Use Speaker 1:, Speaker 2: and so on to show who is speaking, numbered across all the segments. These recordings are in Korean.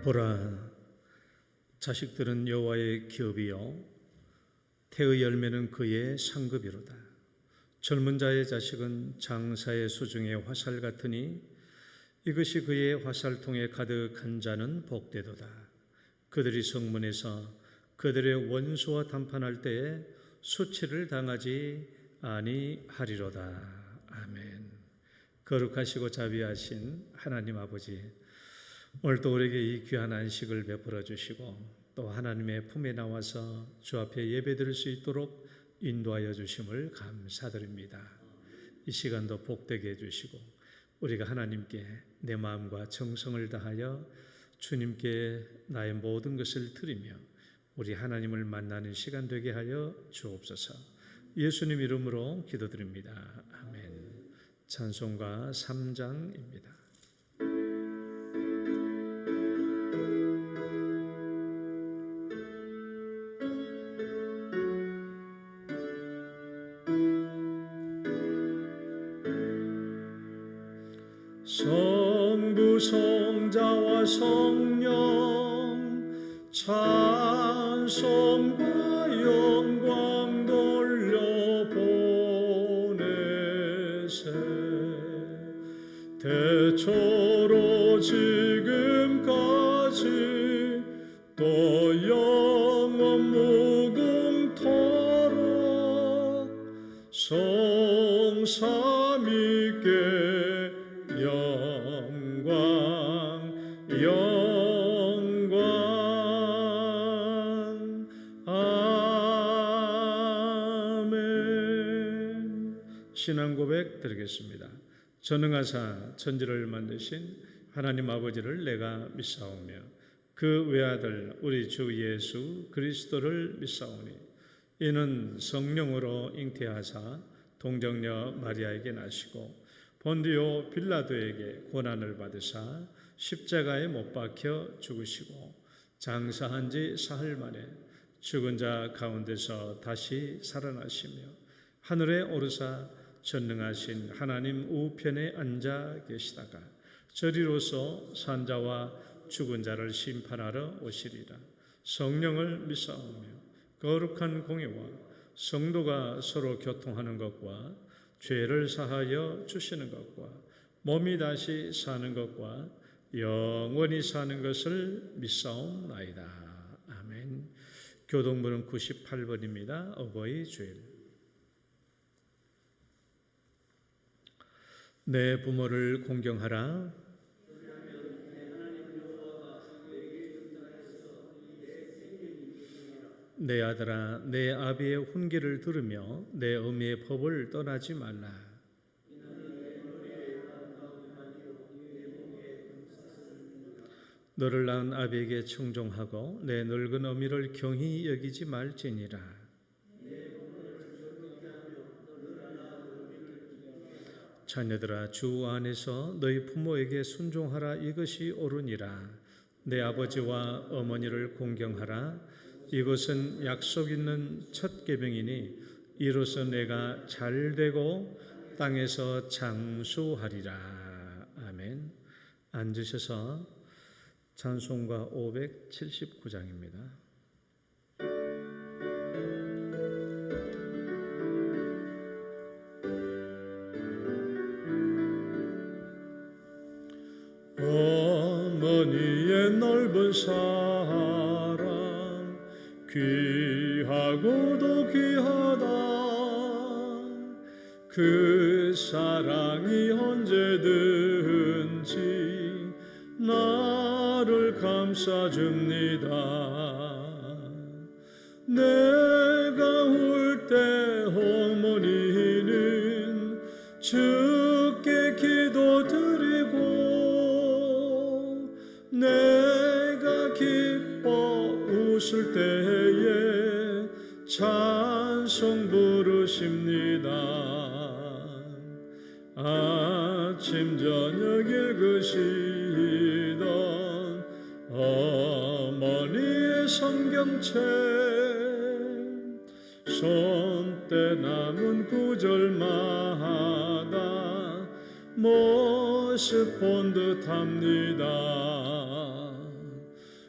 Speaker 1: 보라, 자식들은 여호와의 기업이요 태의 열매는 그의 상급이로다. 젊은 자의 자식은 장사의 수중의 화살 같으니 이것이 그의 화살통에 가득한 자는 복되도다. 그들이 성문에서 그들의 원수와 담판할 때에 수치를 당하지 아니하리로다. 아멘. 거룩하시고 자비하신 하나님 아버지, 오늘도 우리에게 이 귀한 안식을 베풀어 주시고 또 하나님의 품에 나와서 주 앞에 예배드릴 수 있도록 인도하여 주심을 감사드립니다. 이 시간도 복되게 해주시고 우리가 하나님께 내 마음과 정성을 다하여 주님께 나의 모든 것을 드리며 우리 하나님을 만나는 시간 되게 하여 주옵소서. 예수님 이름으로 기도드립니다. 아멘. 찬송가 3장입니다. 성부 성자와 성령 찬송과 영광 돌려보내세. 태초로 지금까지 또 영원 무궁토록 성삼위께 영광 아멘. 신앙 고백 드리겠습니다. 전능하사 천지를 만드신 하나님 아버지를 내가 믿사오며 그 외아들 우리 주 예수 그리스도를 믿사오니 이는 성령으로 잉태하사 동정녀 마리아에게 나시고 본디오 빌라도에게 고난을 받으사 십자가에 못 박혀 죽으시고 장사한 지 사흘 만에 죽은 자 가운데서 다시 살아나시며 하늘에 오르사 전능하신 하나님 우편에 앉아 계시다가 저리로서 산자와 죽은 자를 심판하러 오시리라. 성령을 믿사오며 거룩한 공예와 성도가 서로 교통하는 것과 죄를 사하여 주시는 것과 몸이 다시 사는 것과 영원히 사는 것을 믿사옵나이다. 아멘. 교동문은 98번입니다. 어버이 주일. 내 부모를 공경하라. 내 아들아, 내 아비의 훈계를 들으며 내 어미의 법을 떠나지 말라. 너를 낳은 아비에게 청종하고 내 늙은 어미를 경히 여기지 말지니라. 자녀들아, 주 안에서 너희 부모에게 순종하라. 이것이 옳으니라. 내 아버지와 어머니를 공경하라. 이것은 약속 있는 첫 계명이니 이로써 내가 잘되고 땅에서 장수하리라. 아멘. 앉으셔서 찬송가 579장입니다. 어머니의 넓은 사랑 귀하고도 귀하다. 그 사랑이 언제든지 나를 감싸줍니다. 내가 울 때 어머니는 주께 기도드리고 내가 기뻐 웃을 때에 찬송 부르십니다. 아침 저녁 읽으시던 어머니의 성경책 손때 남은 구절마다 모습 본 듯합니다.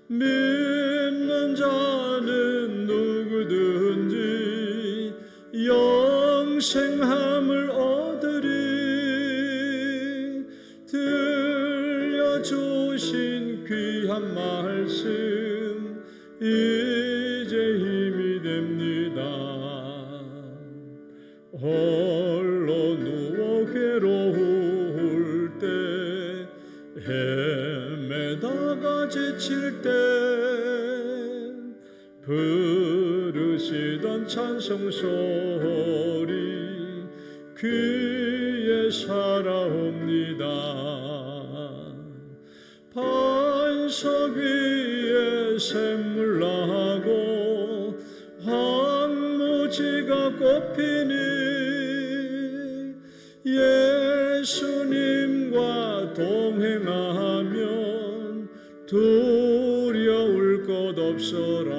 Speaker 1: 믿는 자는 누구든지 영생함을 얻으리. 들려주신 귀한 말씀 이제 힘이 됩니다. 홀로 누워 괴로울 때, 헤매다가 지칠 때 부르시던 찬송 소리 귀에 살아옵니다. 반석 위에 샘물 나고 황무지가 꽃피니 예수님과 동행하면 두려울 것 없어라.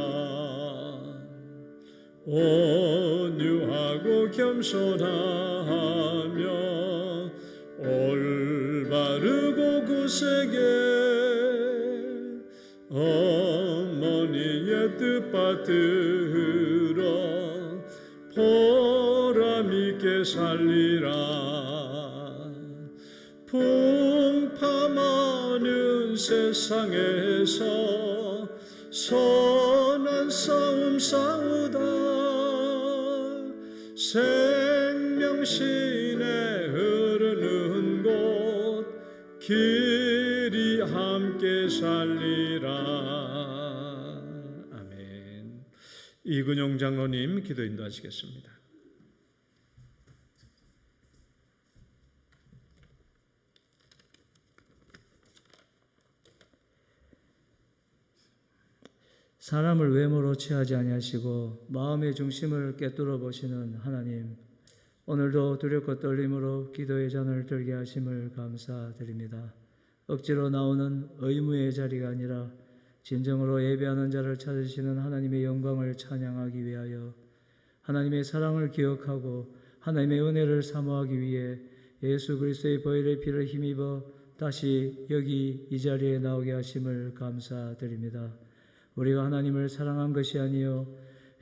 Speaker 1: 온유하고 겸손하며 올바르고 굳세게 어머니의 뜻 받들어 보람 있게 살리라. 풍파많은 세상에서 선한 싸움 싸우다 생명신에 흐르는 곳 길이 함께 살리라. 아멘. 이근용 장로님 기도 인도하시겠습니다.
Speaker 2: 사람을 외모로 취하지 아니하시고 마음의 중심을 꿰뚫어 보시는 하나님, 오늘도 두렵고 떨림으로 기도의 잔을 들게 하심을 감사드립니다. 억지로 나오는 의무의 자리가 아니라 진정으로 예배하는 자를 찾으시는 하나님의 영광을 찬양하기 위하여, 하나님의 사랑을 기억하고 하나님의 은혜를 사모하기 위해 예수 그리스도의 보혈의 피를 힘입어 다시 여기 이 자리에 나오게 하심을 감사드립니다. 우리가 하나님을 사랑한 것이 아니요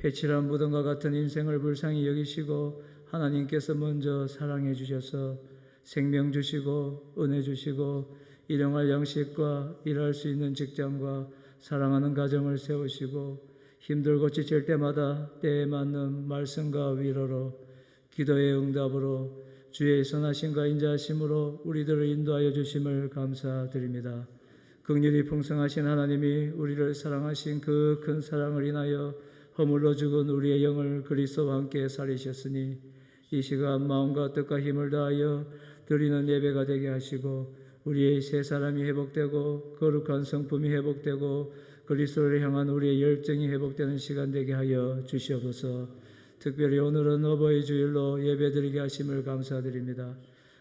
Speaker 2: 회칠한 무덤과 같은 인생을 불쌍히 여기시고 하나님께서 먼저 사랑해 주셔서 생명 주시고 은혜 주시고 일용할 양식과 일할 수 있는 직장과 사랑하는 가정을 세우시고 힘들고 지칠 때마다 때에 맞는 말씀과 위로로 기도의 응답으로 주의 선하심과 인자하심으로 우리들을 인도하여 주심을 감사드립니다. 긍휼이 풍성하신 하나님이 우리를 사랑하신 그 큰 사랑을 인하여 허물로 죽은 우리의 영을 그리스도와 함께 살리셨으니 이 시간 마음과 뜻과 힘을 다하여 드리는 예배가 되게 하시고 우리의 새 사람이 회복되고 거룩한 성품이 회복되고 그리스도를 향한 우리의 열정이 회복되는 시간 되게 하여 주시옵소서. 특별히 오늘은 어버이 주일로 예배드리게 하심을 감사드립니다.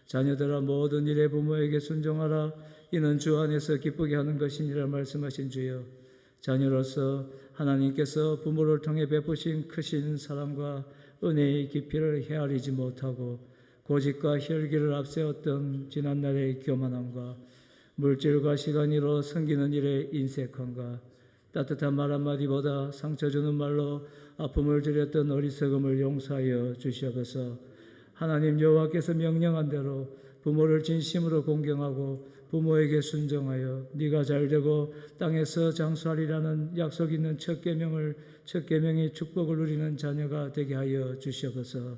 Speaker 2: 자녀들아 모든 일에 부모에게 순종하라. 이는 주 안에서 기쁘게 하는 것이니라 말씀하신 주여, 자녀로서 하나님께서 부모를 통해 베푸신 크신 사랑과 은혜의 깊이를 헤아리지 못하고 고집과 혈기를 앞세웠던 지난날의 교만함과 물질과 시간으로 섬기는 일에 인색함과 따뜻한 말 한마디보다 상처 주는 말로 아픔을 드렸던 어리석음을 용서하여 주시옵소서. 하나님 여호와께서 명령한 대로 부모를 진심으로 공경하고 부모에게 순종하여 네가 잘되고 땅에서 장수하리라는 약속 있는 첫 계명의 축복을 누리는 자녀가 되게 하여 주시옵소서.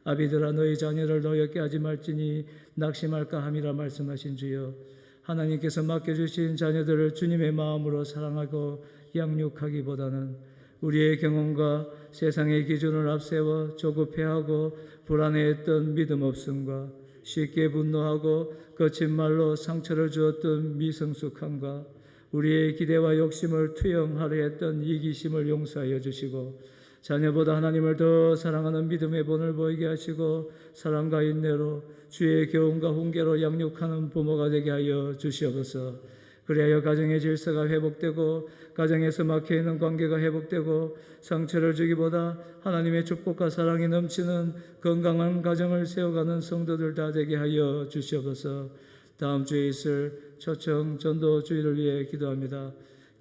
Speaker 2: 아비들아 너희 자녀를 노엽게 하지 말지니 낙심할까 함이라 말씀하신 주여, 하나님께서 맡겨주신 자녀들을 주님의 마음으로 사랑하고 양육하기보다는 우리의 경험과 세상의 기준을 앞세워 조급해하고 불안해했던 믿음 없음과 쉽게 분노하고 거친 말로 상처를 주었던 미성숙함과 우리의 기대와 욕심을 투영하려 했던 이기심을 용서하여 주시고 자녀보다 하나님을 더 사랑하는 믿음의 본을 보이게 하시고 사랑과 인내로 주의 교훈과 훈계로 양육하는 부모가 되게 하여 주시옵소서. 그리하여 가정의 질서가 회복되고 가정에서 막혀있는 관계가 회복되고 상처를 주기보다 하나님의 축복과 사랑이 넘치는 건강한 가정을 세워가는 성도들 다 되게 하여 주시옵소서. 다음 주에 있을 초청 전도 주일을 위해 기도합니다.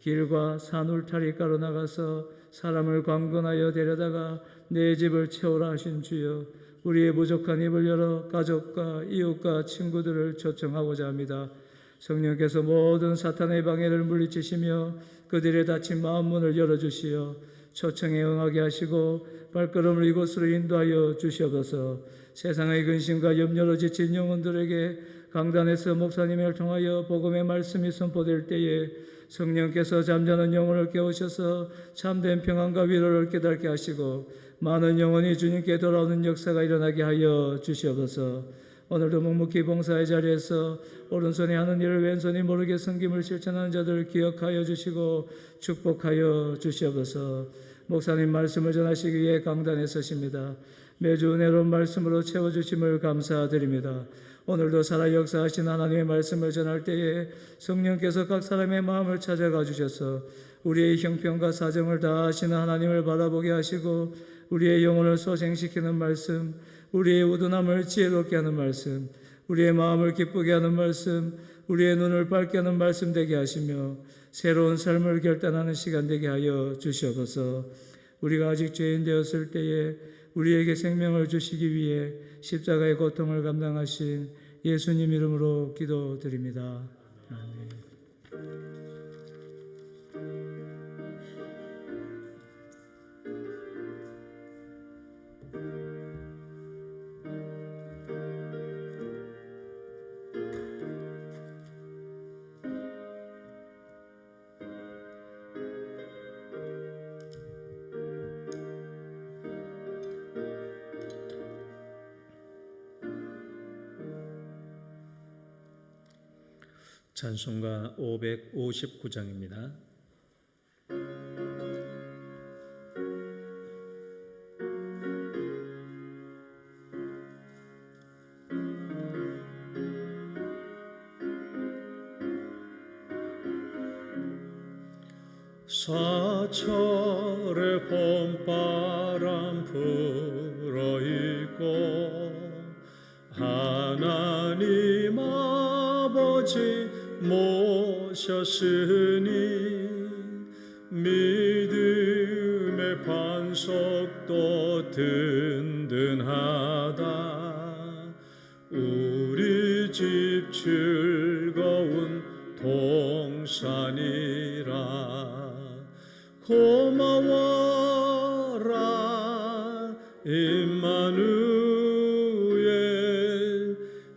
Speaker 2: 길과 산 울타리가로 나가서 사람을 강권하여 데려다가 내 집을 채우라 하신 주여, 우리의 부족한 입을 열어 가족과 이웃과 친구들을 초청하고자 합니다. 성령께서 모든 사탄의 방해를 물리치시며 그들의 닫힌 마음 문을 열어주시어 초청에 응하게 하시고 발걸음을 이곳으로 인도하여 주시옵소서. 세상의 근심과 염려로 지친 영혼들에게 강단에서 목사님을 통하여 복음의 말씀이 선포될 때에 성령께서 잠자는 영혼을 깨우셔서 참된 평안과 위로를 깨닫게 하시고 많은 영혼이 주님께 돌아오는 역사가 일어나게 하여 주시옵소서. 오늘도 묵묵히 봉사의 자리에서 오른손이 하는 일을 왼손이 모르게 섬김을 실천하는 자들을 기억하여 주시고 축복하여 주시옵소서. 목사님 말씀을 전하시기 위해 강단에 서십니다. 매주 은혜로운 말씀으로 채워주심을 감사드립니다. 오늘도 살아 역사하신 하나님의 말씀을 전할 때에 성령께서 각 사람의 마음을 찾아가 주셔서 우리의 형편과 사정을 다 아시는 하나님을 바라보게 하시고 우리의 영혼을 소생시키는 말씀, 우리의 우둔함을 지혜롭게 하는 말씀, 우리의 마음을 기쁘게 하는 말씀, 우리의 눈을 밝게 하는 말씀 되게 하시며 새로운 삶을 결단하는 시간 되게 하여 주시옵소서. 우리가 아직 죄인 되었을 때에 우리에게 생명을 주시기 위해 십자가의 고통을 감당하신 예수님 이름으로 기도드립니다. 아멘.
Speaker 1: 찬송가 559장입니다. 사철의 봄바람 불어있고 하나님 아버지 모셨으니 믿음의 반석도 든든하다. 우리 집 즐거운 동산이라. 고마워라 임마누엘,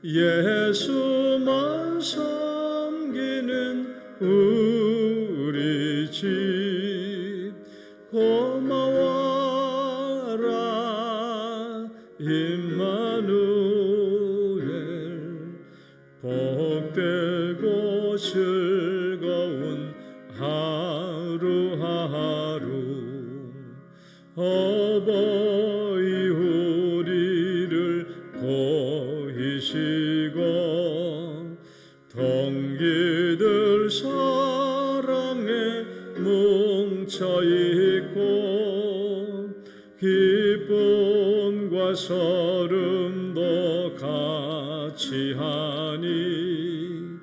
Speaker 1: 예수만 섬기는 우리 집. 고마워라 임마누엘, 복되고 즐거운 하루하루. 어버이 우리를 보이시고 동기들 사랑에 뭉쳐있고 기쁨과 서름도 같이 하니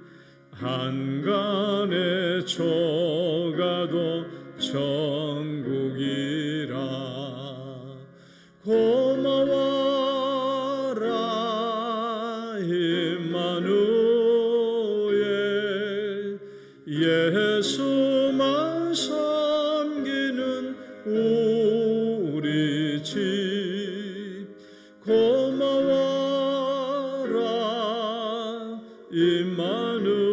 Speaker 1: 한간의 초가도 천국이라. 고마워라 임마누엘, 예수만 섬기는 우리 집. 고마워라 임마누엘,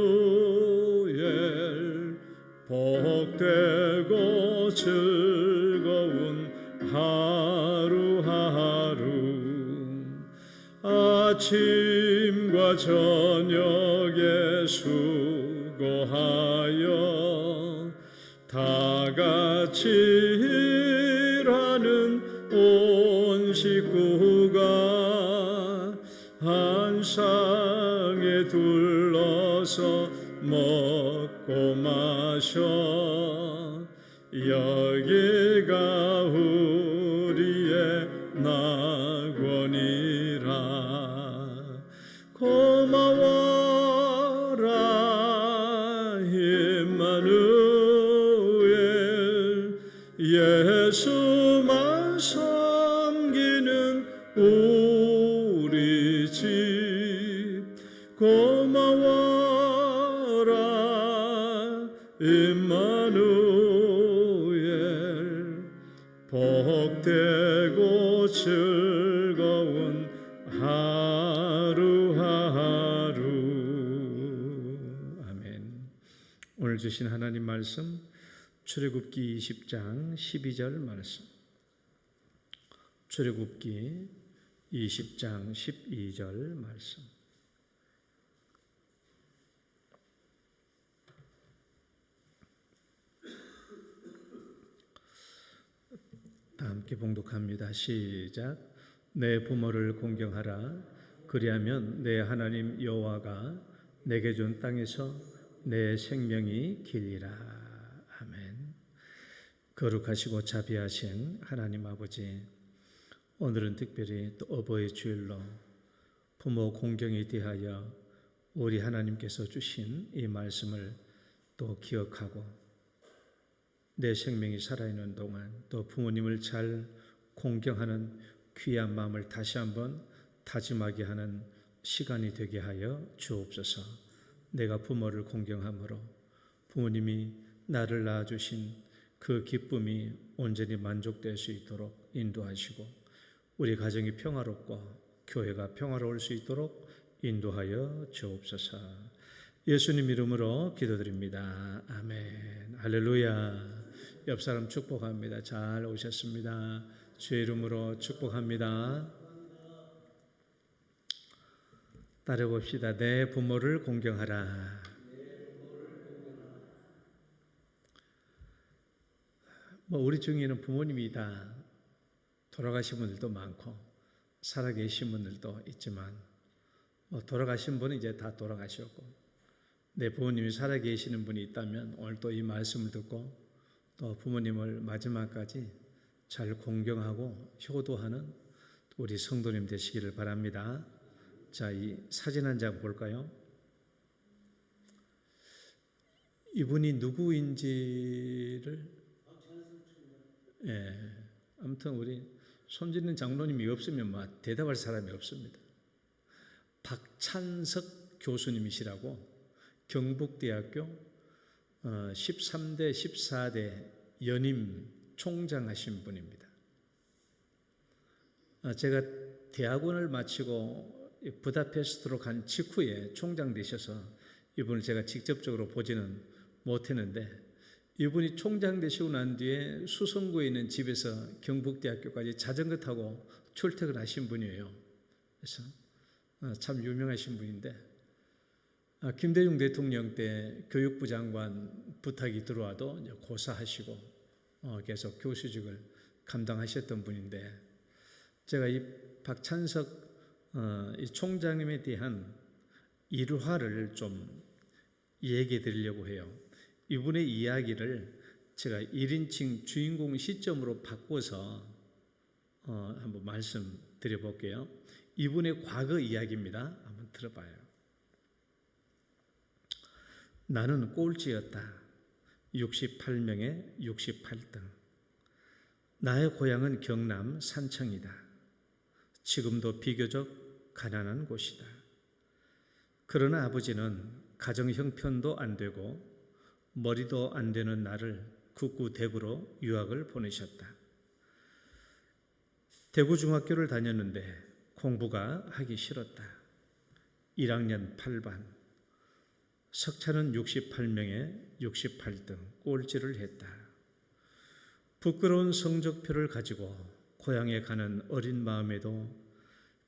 Speaker 1: 복되고 즐거운 하루하루. 아침과 저녁에 수고하여 다 같이 일하는 온 식구가 한 상에 둘러서 먹고 마셔. 여기가 우리의 낙원이라. 고마워라 임마누엘, 고마워라 임마누엘 복되고 즐거운 하루하루. 아멘. 오늘 주신 하나님 말씀 출애굽기 20장 12절 말씀. 출애굽기 20장 12절 말씀. 다 함께 봉독합니다. 시작. 내 부모를 공경하라. 그리하면 내 하나님 여호와가 내게 준 땅에서 내 생명이 길리라. 아멘. 거룩하시고 자비하신 하나님 아버지, 오늘은 특별히 또 어버이 주일로 부모 공경에 대하여 우리 하나님께서 주신 이 말씀을 또 기억하고 내 생명이 살아있는 동안 또 부모님을 잘 공경하는 귀한 마음을 다시 한번 다짐하게 하는 시간이 되게 하여 주옵소서. 내가 부모를 공경함으로 부모님이 나를 낳아주신 그 기쁨이 온전히 만족될 수 있도록 인도하시고 우리 가정이 평화롭고 교회가 평화로울 수 있도록 인도하여 주옵소서. 예수님 이름으로 기도드립니다. 아멘. 할렐루야. 옆 사람 축복합니다. 잘 오셨습니다. 주의 이름으로 축복합니다. 따라봅시다. 내 부모를 공경하라. 우리 중에는 부모님이 다 돌아가신 분들도 많고 살아계신 분들도 있지만 돌아가신 분은 이제 다 돌아가셨고 내 부모님이 살아계시는 분이 있다면 오늘 또 이 말씀을 듣고 또 부모님을 마지막까지 잘 공경하고 효도하는 우리 성도님 되시기를 바랍니다. 자, 이 사진 한 장 볼까요? 이분이 누구인지를 아무튼 우리 손짓는 장로님이 없으면 대답할 사람이 없습니다. 박찬석 교수님이시라고 경북대학교 13대 14대 연임 총장 하신 분입니다. 제가 대학원을 마치고 부다페스트로 간 직후에 총장 되셔서 이분을 제가 직접적으로 보지는 못했는데 이분이 총장 되시고 난 뒤에 수성구에 있는 집에서 경북대학교까지 자전거 타고 출퇴근하신 분이에요. 그래서 참 유명하신 분인데 김대중 대통령 때 교육부 장관 부탁이 들어와도 고사하시고 계속 교수직을 감당하셨던 분인데 제가 이 박찬석 이 총장님에 대한 일화를 좀 얘기해 드리려고 해요. 이분의 이야기를 제가 1인칭 주인공 시점으로 바꿔서 한번 말씀드려 볼게요. 이분의 과거 이야기입니다. 한번 들어봐요. 나는 꼴찌였다. 68명에 68등. 나의 고향은 경남 산청이다. 지금도 비교적 가난한 곳이다. 그러나 아버지는 가정 형편도 안 되고 머리도 안 되는 나를 국구 대구로 유학을 보내셨다. 대구 중학교를 다녔는데 공부가 하기 싫었다. 1학년 8반. 석차는 68명에 68등 꼴찌를 했다. 부끄러운 성적표를 가지고 고향에 가는 어린 마음에도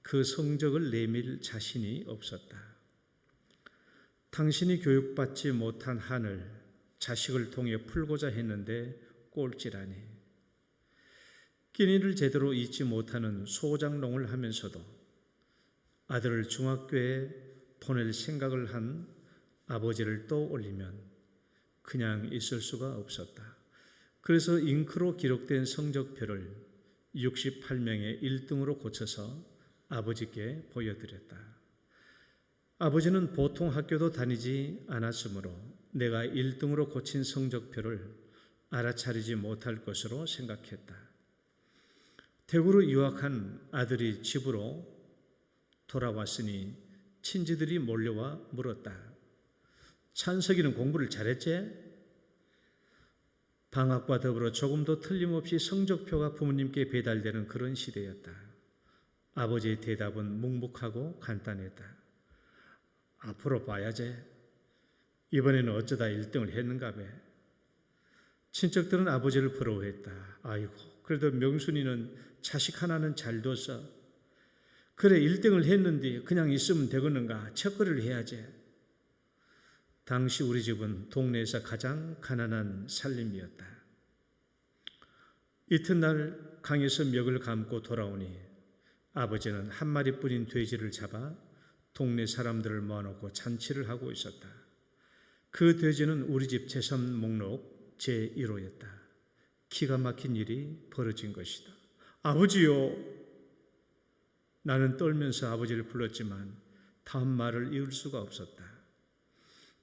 Speaker 1: 그 성적을 내밀 자신이 없었다. 당신이 교육받지 못한 한을 자식을 통해 풀고자 했는데 꼴찌라니. 끼니를 제대로 잊지 못하는 소장농을 하면서도 아들을 중학교에 보낼 생각을 한 아버지를 떠올리면 그냥 있을 수가 없었다. 그래서 잉크로 기록된 성적표를 68명의 1등으로 고쳐서 아버지께 보여드렸다. 아버지는 보통 학교도 다니지 않았으므로 내가 1등으로 고친 성적표를 알아차리지 못할 것으로 생각했다. 대구로 유학한 아들이 집으로 돌아왔으니 친지들이 몰려와 물었다. 찬석이는 공부를 잘했지? 방학과 더불어 조금도 틀림없이 성적표가 부모님께 배달되는 그런 시대였다. 아버지의 대답은 묵묵하고 간단했다. 앞으로 봐야지. 이번에는 어쩌다 1등을 했는가 봐. 친척들은 아버지를 부러워했다. 아이고, 그래도 명순이는 자식 하나는 잘 뒀어. 그래, 1등을 했는데 그냥 있으면 되겠는가? 척거리를 해야지. 당시 우리 집은 동네에서 가장 가난한 살림이었다. 이튿날 강에서 멱을 감고 돌아오니 아버지는 한 마리뿐인 돼지를 잡아 동네 사람들을 모아놓고 잔치를 하고 있었다. 그 돼지는 우리 집 재산 목록 제1호였다. 기가 막힌 일이 벌어진 것이다. 아버지요. 나는 떨면서 아버지를 불렀지만 다음 말을 이을 수가 없었다.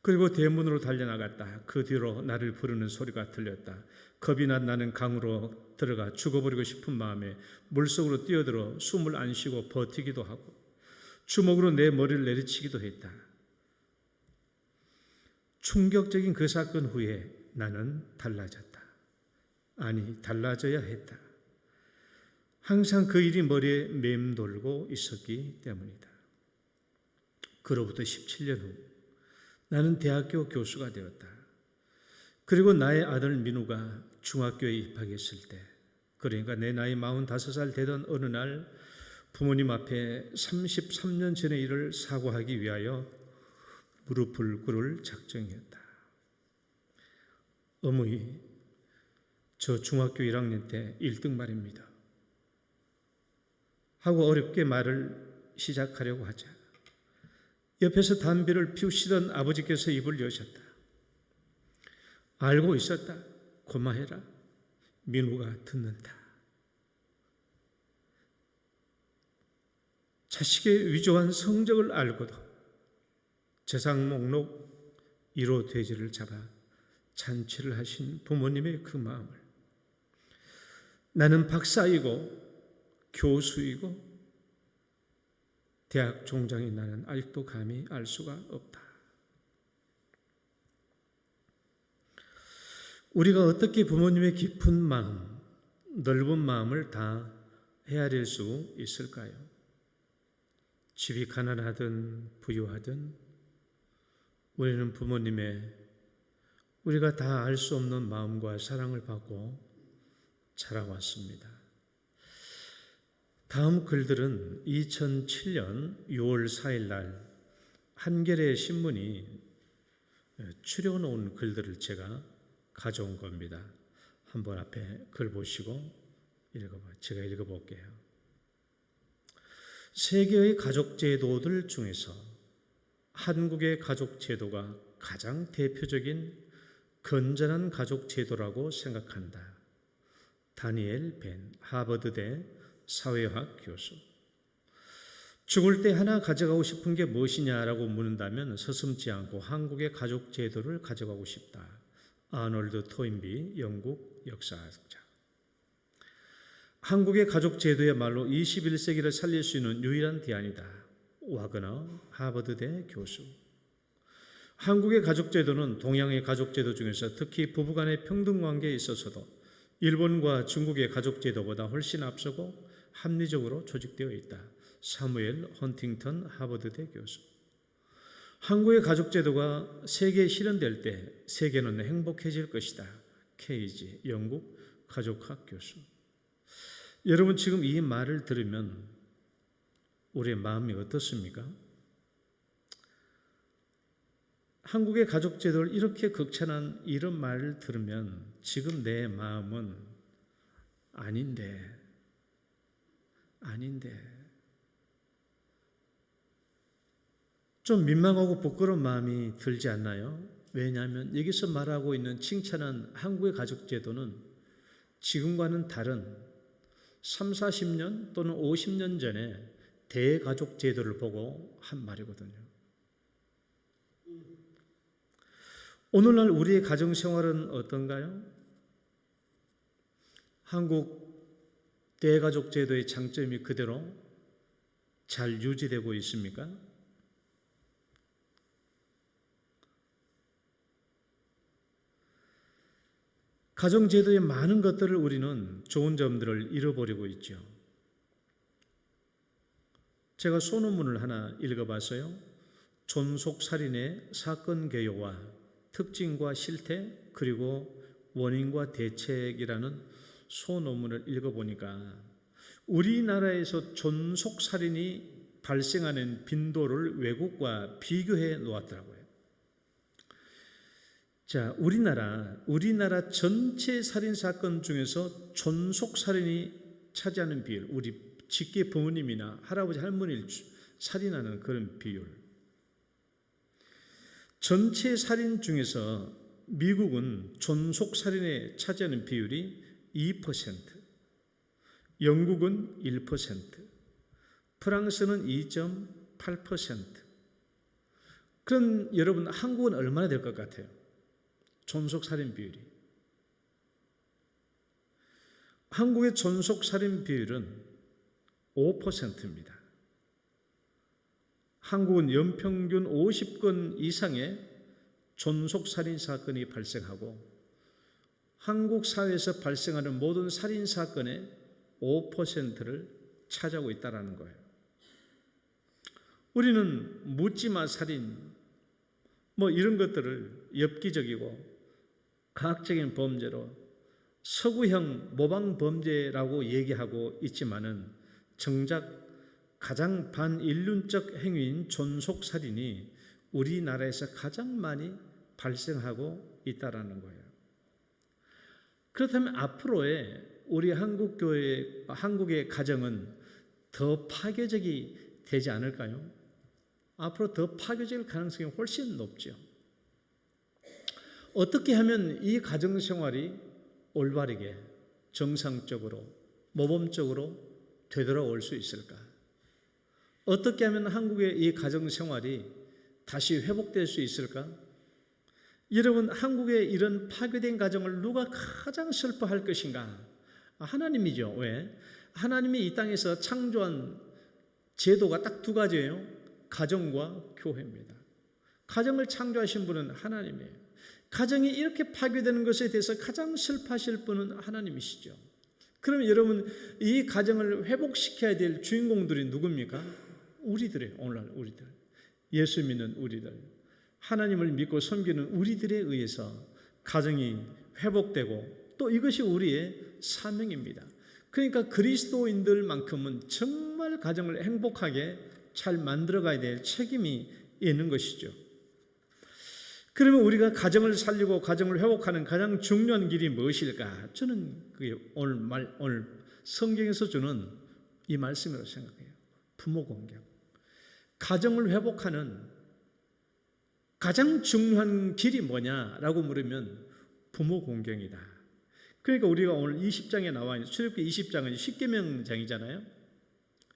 Speaker 1: 그리고 대문으로 달려나갔다. 그 뒤로 나를 부르는 소리가 들렸다. 겁이 난 나는 강으로 들어가 죽어버리고 싶은 마음에 물속으로 뛰어들어 숨을 안 쉬고 버티기도 하고 주먹으로 내 머리를 내리치기도 했다. 충격적인 그 사건 후에 나는 달라졌다. 아니, 달라져야 했다. 항상 그 일이 머리에 맴돌고 있었기 때문이다. 그로부터 17년 후 나는 대학교 교수가 되었다. 그리고 나의 아들 민우가 중학교에 입학했을 때, 그러니까 내 나이 45살 되던 어느 날 부모님 앞에 33년 전의 일을 사과하기 위하여 무릎을 꿇을 작정이었다. 어머니, 저 중학교 1학년 때 1등 말입니다. 하고 어렵게 말을 시작하려고 하자 옆에서 담배를 피우시던 아버지께서 입을 여셨다. 알고 있었다. 고마해라. 민우가 듣는다. 자식의 위조한 성적을 알고도 재산 목록 1호 돼지를 잡아 잔치를 하신 부모님의 그 마음을 나는 박사이고 교수이고 대학 종장인 나는 아직도 감히 알 수가 없다. 우리가 어떻게 부모님의 깊은 마음, 넓은 마음을 다 헤아릴 수 있을까요? 집이 가난하든 부유하든 우리는 부모님의 우리가 다 알 수 없는 마음과 사랑을 받고 자라왔습니다. 다음 글들은 2007년 6월 4일 날 한겨레 신문이 추려놓은 글들을 제가 가져온 겁니다. 한번 앞에 글 보시고 제가 읽어볼게요. 세계의 가족 제도들 중에서 한국의 가족 제도가 가장 대표적인 건전한 가족 제도라고 생각한다. 다니엘 벤, 하버드대 사회학 교수. 죽을 때 하나 가져가고 싶은 게 무엇이냐라고 묻는다면 서슴지 않고 한국의 가족 제도를 가져가고 싶다. 아놀드 토인비 영국 역사학자. 한국의 가족 제도야말로 21세기를 살릴 수 있는 유일한 대안이다. 와그너 하버드대 교수. 한국의 가족 제도는 동양의 가족 제도 중에서 특히 부부간의 평등 관계에 있어서도 일본과 중국의 가족 제도보다 훨씬 앞서고 합리적으로 조직되어 있다. 사무엘 헌팅턴 하버드대 교수. 한국의 가족 제도가 세계에 실현될 때 세계는 행복해질 것이다. 케이지 영국 가족학 교수. 여러분, 지금 이 말을 들으면 우리의 마음이 어떻습니까? 한국의 가족 제도를 이렇게 극찬한 이런 말을 들으면 지금 내 마음은 아닌데 좀 민망하고 부끄러운 마음이 들지 않나요? 왜냐하면 여기서 말하고 있는 칭찬한 한국의 가족 제도는 지금과는 다른 3, 40년 또는 50년 전에 대가족 제도를 보고 한 말이거든요. 오늘날 우리의 가정생활은 어떤가요? 한국 대가족 제도의 장점이 그대로 잘 유지되고 있습니까? 가정제도의 많은 것들을 우리는 좋은 점들을 잃어버리고 있죠. 제가 소논문을 하나 읽어봤어요. 존속살인의 사건 개요와 특징과 실태 그리고 원인과 대책이라는 소논문을 읽어보니까 우리나라에서 존속살인이 발생하는 빈도를 외국과 비교해 놓았더라고요. 자, 우리나라 전체 살인 사건 중에서 존속살인이 차지하는 비율, 우리 직계 부모님이나 할아버지 할머니를 살인하는 그런 비율. 전체 살인 중에서 미국은 존속살인에 차지하는 비율이 2%, 영국은 1%, 프랑스는 2.8%. 그럼 여러분 한국은 얼마나 될 것 같아요? 존속살인 비율이. 한국의 존속살인 비율은 5%입니다. 한국은 연평균 50건 이상의 존속살인 사건이 발생하고 한국 사회에서 발생하는 모든 살인 사건의 5%를 차지하고 있다는 거예요. 우리는 묻지마 살인 이런 것들을 엽기적이고 과학적인 범죄로 서구형 모방 범죄라고 얘기하고 있지만은 정작 가장 반인륜적 행위인 존속살인이 우리나라에서 가장 많이 발생하고 있다라는 거예요. 그렇다면 앞으로의 우리 한국의 가정은 더 파괴적이 되지 않을까요? 앞으로 더 파괴적일 가능성이 훨씬 높죠. 어떻게 하면 이 가정생활이 올바르게 정상적으로 모범적으로 되돌아올 수 있을까? 어떻게 하면 한국의 이 가정생활이 다시 회복될 수 있을까? 여러분, 한국의 이런 파괴된 가정을 누가 가장 슬퍼할 것인가? 하나님이죠. 왜? 하나님이 이 땅에서 창조한 제도가 딱 두 가지예요. 가정과 교회입니다. 가정을 창조하신 분은 하나님이에요. 가정이 이렇게 파괴되는 것에 대해서 가장 슬퍼하실 분은 하나님이시죠. 그러면 여러분, 이 가정을 회복시켜야 될 주인공들이 누굽니까? 우리들이에요. 오늘날 우리들. 예수 믿는 우리들. 하나님을 믿고 섬기는 우리들에 의해서 가정이 회복되고 또 이것이 우리의 사명입니다. 그러니까 그리스도인들만큼은 정말 가정을 행복하게 잘 만들어가야 될 책임이 있는 것이죠. 그러면 우리가 가정을 살리고 가정을 회복하는 가장 중요한 길이 무엇일까? 저는 그게 오늘 성경에서 주는 이 말씀이라고 생각해요. 부모 공경. 가정을 회복하는 가장 중요한 길이 뭐냐라고 물으면 부모 공경이다. 그러니까 우리가 오늘 20장에 나와 있는 출애굽기 20장은 10계명장이잖아요.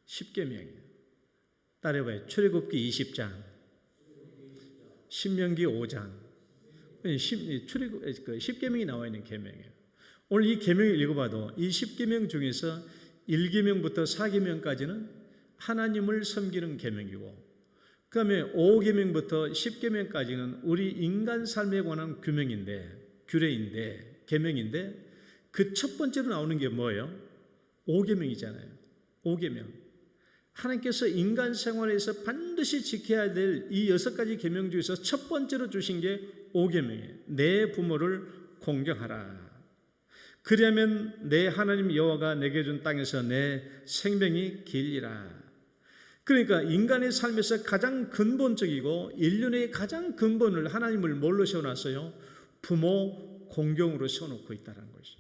Speaker 1: 10계명이에요. 따라해봐요. 출애굽기 20장, 신명기 5장, 10계명이 나와 있는 계명이에요. 오늘 이 계명을 읽어봐도 이 10계명 중에서 1계명부터 4계명까지는 하나님을 섬기는 계명이고, 그 다음에 5계명부터 10계명까지는 우리 인간 삶에 관한 규례인데, 계명인데, 그 첫 번째로 나오는 게 뭐예요? 5계명이잖아요. 5계명. 하나님께서 인간 생활에서 반드시 지켜야 될 이 6가지 계명 중에서 첫 번째로 주신 게 5계명이에요. 내 부모를 공경하라. 그리하면 내 하나님 여호와가 내게 준 땅에서 내 생명이 길리라. 그러니까 인간의 삶에서 가장 근본적이고 인륜의 가장 근본을 하나님을 뭘로 세워놨어요? 부모 공경으로 세워놓고 있다는 것이.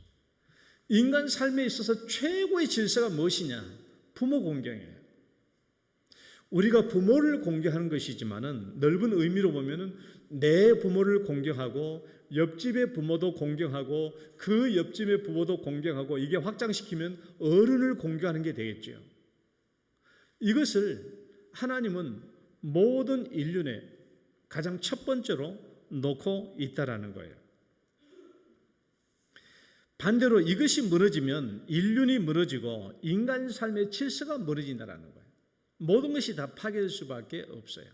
Speaker 1: 인간 삶에 있어서 최고의 질서가 무엇이냐? 부모 공경이에요. 우리가 부모를 공경하는 것이지만은 넓은 의미로 보면은 내 부모를 공경하고 옆집의 부모도 공경하고 그 옆집의 부모도 공경하고 이게 확장시키면 어른을 공경하는 게 되겠죠. 이것을 하나님은 모든 인륜의 가장 첫 번째로 놓고 있다라는 거예요. 반대로 이것이 무너지면 인륜이 무너지고 인간 삶의 질서가 무너진다라는 거예요. 모든 것이 다 파괴될 수밖에 없어요.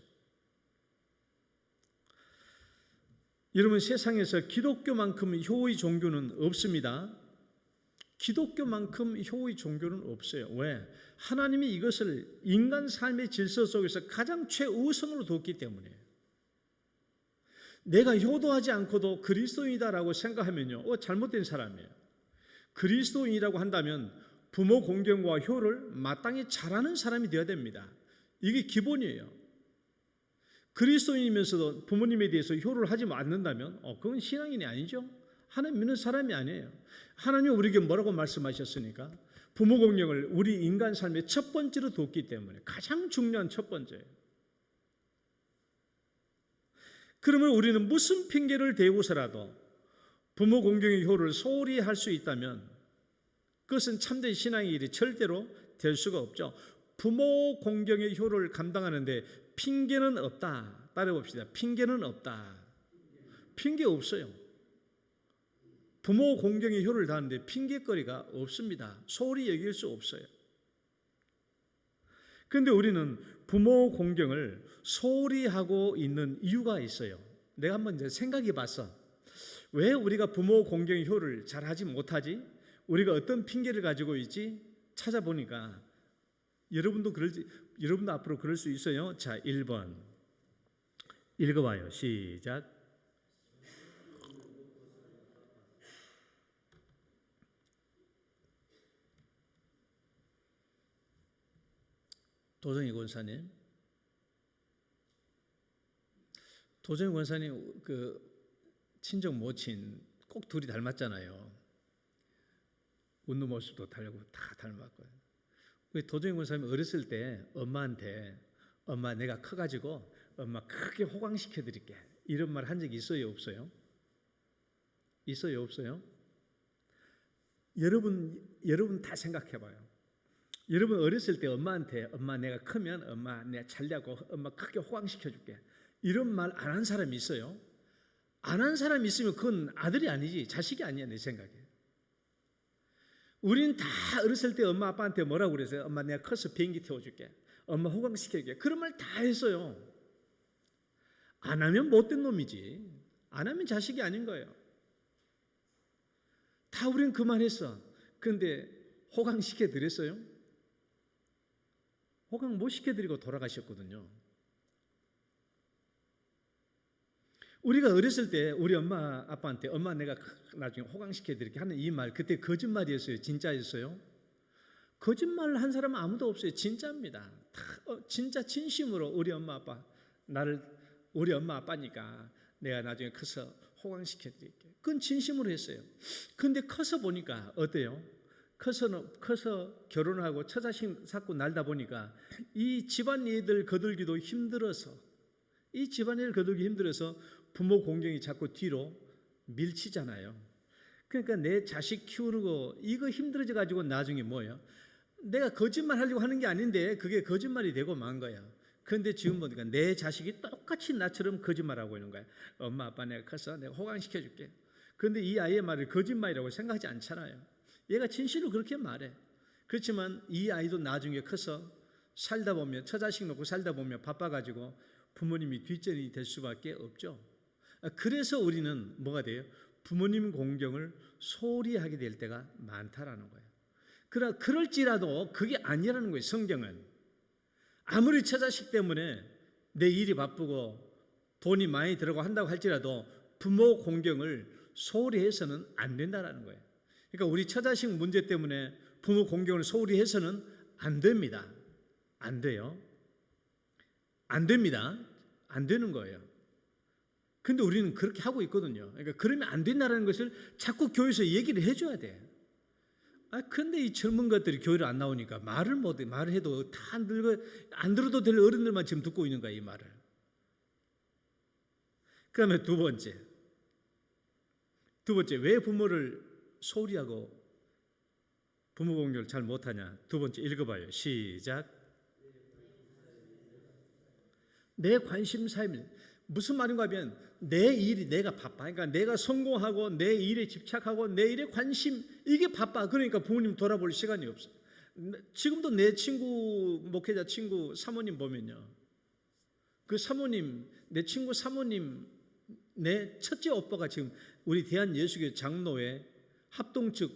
Speaker 1: 여러분, 세상에서 기독교만큼 효의 종교는 없습니다. 기독교만큼 효의 종교는 없어요. 왜? 하나님이 이것을 인간 삶의 질서 속에서 가장 최우선으로 뒀기 때문에. 내가 효도하지 않고도 그리스도인이다라고 생각하면요, 잘못된 사람이에요. 그리스도인이라고 한다면 부모 공경과 효를 마땅히 잘하는 사람이 되어야 됩니다. 이게 기본이에요. 그리스도인이면서도 부모님에 대해서 효를 하지 않는다면 그건 신앙인이 아니죠. 하나님 믿는 사람이 아니에요. 하나님이 우리에게 뭐라고 말씀하셨으니까? 부모 공경을 우리 인간 삶의 첫 번째로 뒀기 때문에 가장 중요한 첫 번째예요. 그러면 우리는 무슨 핑계를 대고서라도 부모 공경의 효를 소홀히 할 수 있다면 그것은 참된 신앙의 일이 절대로 될 수가 없죠. 부모 공경의 효를 감당하는데 핑계는 없다. 따라봅시다. 핑계는 없다. 핑계 없어요. 부모 공경의 효를 다하는데 핑계거리가 없습니다. 소홀히 여길 수 없어요. 그런데 우리는 부모 공경을 소홀히 하고 있는 이유가 있어요. 내가 한번 이제 생각해 봤어. 왜 우리가 부모 공경의 효를 잘 하지 못하지? 우리가 어떤 핑계를 가지고 있지? 찾아보니까 여러분도 앞으로 그럴 수 있어요. 자, 1번 읽어봐요. 시작. 도정희 권사님, 그 친정 모친 꼭 둘이 닮았잖아요. 웃는 모습도 닮고 다 닮았고요. 우리 도정희 권사님 어렸을 때 엄마한테 엄마 내가 커가지고 엄마 크게 호강시켜 드릴게 이런 말 한 적이 있어요, 없어요? 있어요, 없어요? 여러분 다 생각해봐요. 여러분 어렸을 때 엄마한테 엄마 내가 크면 엄마 내가 잘되고 엄마 크게 호강시켜 줄게 이런 말 안 한 사람이 있어요? 안 한 사람이 있으면 그건 아들이 아니지 자식이 아니야 내 생각에. 우리는 다 어렸을 때 엄마 아빠한테 뭐라고 그랬어요? 엄마 내가 커서 비행기 태워줄게 엄마 호강시켜 줄게 그런 말 다 했어요. 안 하면 못된 놈이지 안 하면 자식이 아닌 거예요. 다 우리는 그 말 했어. 그런데 호강시켜 드렸어요? 호강 못 시켜드리고 돌아가셨거든요. 우리가 어렸을 때 우리 엄마 아빠한테 엄마 내가 나중에 호강시켜드릴게 하는 이 말 그때 거짓말이었어요? 진짜였어요? 거짓말 한 사람은 아무도 없어요. 진짜입니다. 진짜 진심으로 우리 엄마 아빠 우리 엄마 아빠니까 내가 나중에 커서 호강시켜드릴게 그건 진심으로 했어요. 그런데 커서 보니까 어때요? 커서 결혼하고 처자식 낳고 날다 보니까 이 집안일들 거들기도 힘들어서 부모 공경이 자꾸 뒤로 밀치잖아요. 그러니까 내 자식 키우는 거 이거 힘들어져 가지고 나중에 뭐예요? 내가 거짓말 하려고 하는 게 아닌데 그게 거짓말이 되고 만 거야. 그런데 지금 보니까 내 자식이 똑같이 나처럼 거짓말하고 있는 거야. 엄마 아빠 내가 커서 내가 호강시켜 줄게. 그런데 이 아이의 말을 거짓말이라고 생각하지 않잖아요. 얘가 진실로 그렇게 말해. 그렇지만 이 아이도 나중에 커서 살다 보면 처자식 놓고 살다 보면 바빠가지고 부모님이 뒷전이 될 수밖에 없죠. 그래서 우리는 뭐가 돼요? 부모님 공경을 소홀히 하게 될 때가 많다라는 거예요. 그러나 그럴지라도 그게 아니라는 거예요. 성경은 아무리 처자식 때문에 내 일이 바쁘고 돈이 많이 들어가고 한다고 할지라도 부모 공경을 소홀히 해서는 안 된다라는 거예요. 그러니까 우리 처자식 문제 때문에 부모 공경을 소홀히 해서는 안 됩니다. 안 돼요. 안 됩니다. 안 되는 거예요. 근데 우리는 그렇게 하고 있거든요. 그러니까 그러면 안 된다는 것을 자꾸 교회에서 얘기를 해줘야 돼. 근데 이 젊은 것들이 교회를 안 나오니까 말을 못해. 말을 해도 다 안 들어도 될 어른들만 지금 듣고 있는 거야, 이 말을. 그 다음에 두 번째, 왜 부모를 소홀히 하고 부모 공경을 잘 못하냐? 두 번째 읽어봐요. 시작. 내 관심사입니다. 무슨 말인가 하면 내 일이 내가 바빠. 그러니까 내가 성공하고 내 일에 집착하고 내 일에 관심 이게 바빠. 그러니까 부모님 돌아볼 시간이 없어. 지금도 내 친구 목회자 친구 사모님 보면요. 그 사모님 내 친구 사모님 내 첫째 오빠가 지금 우리 대한예수교 장로회 합동 측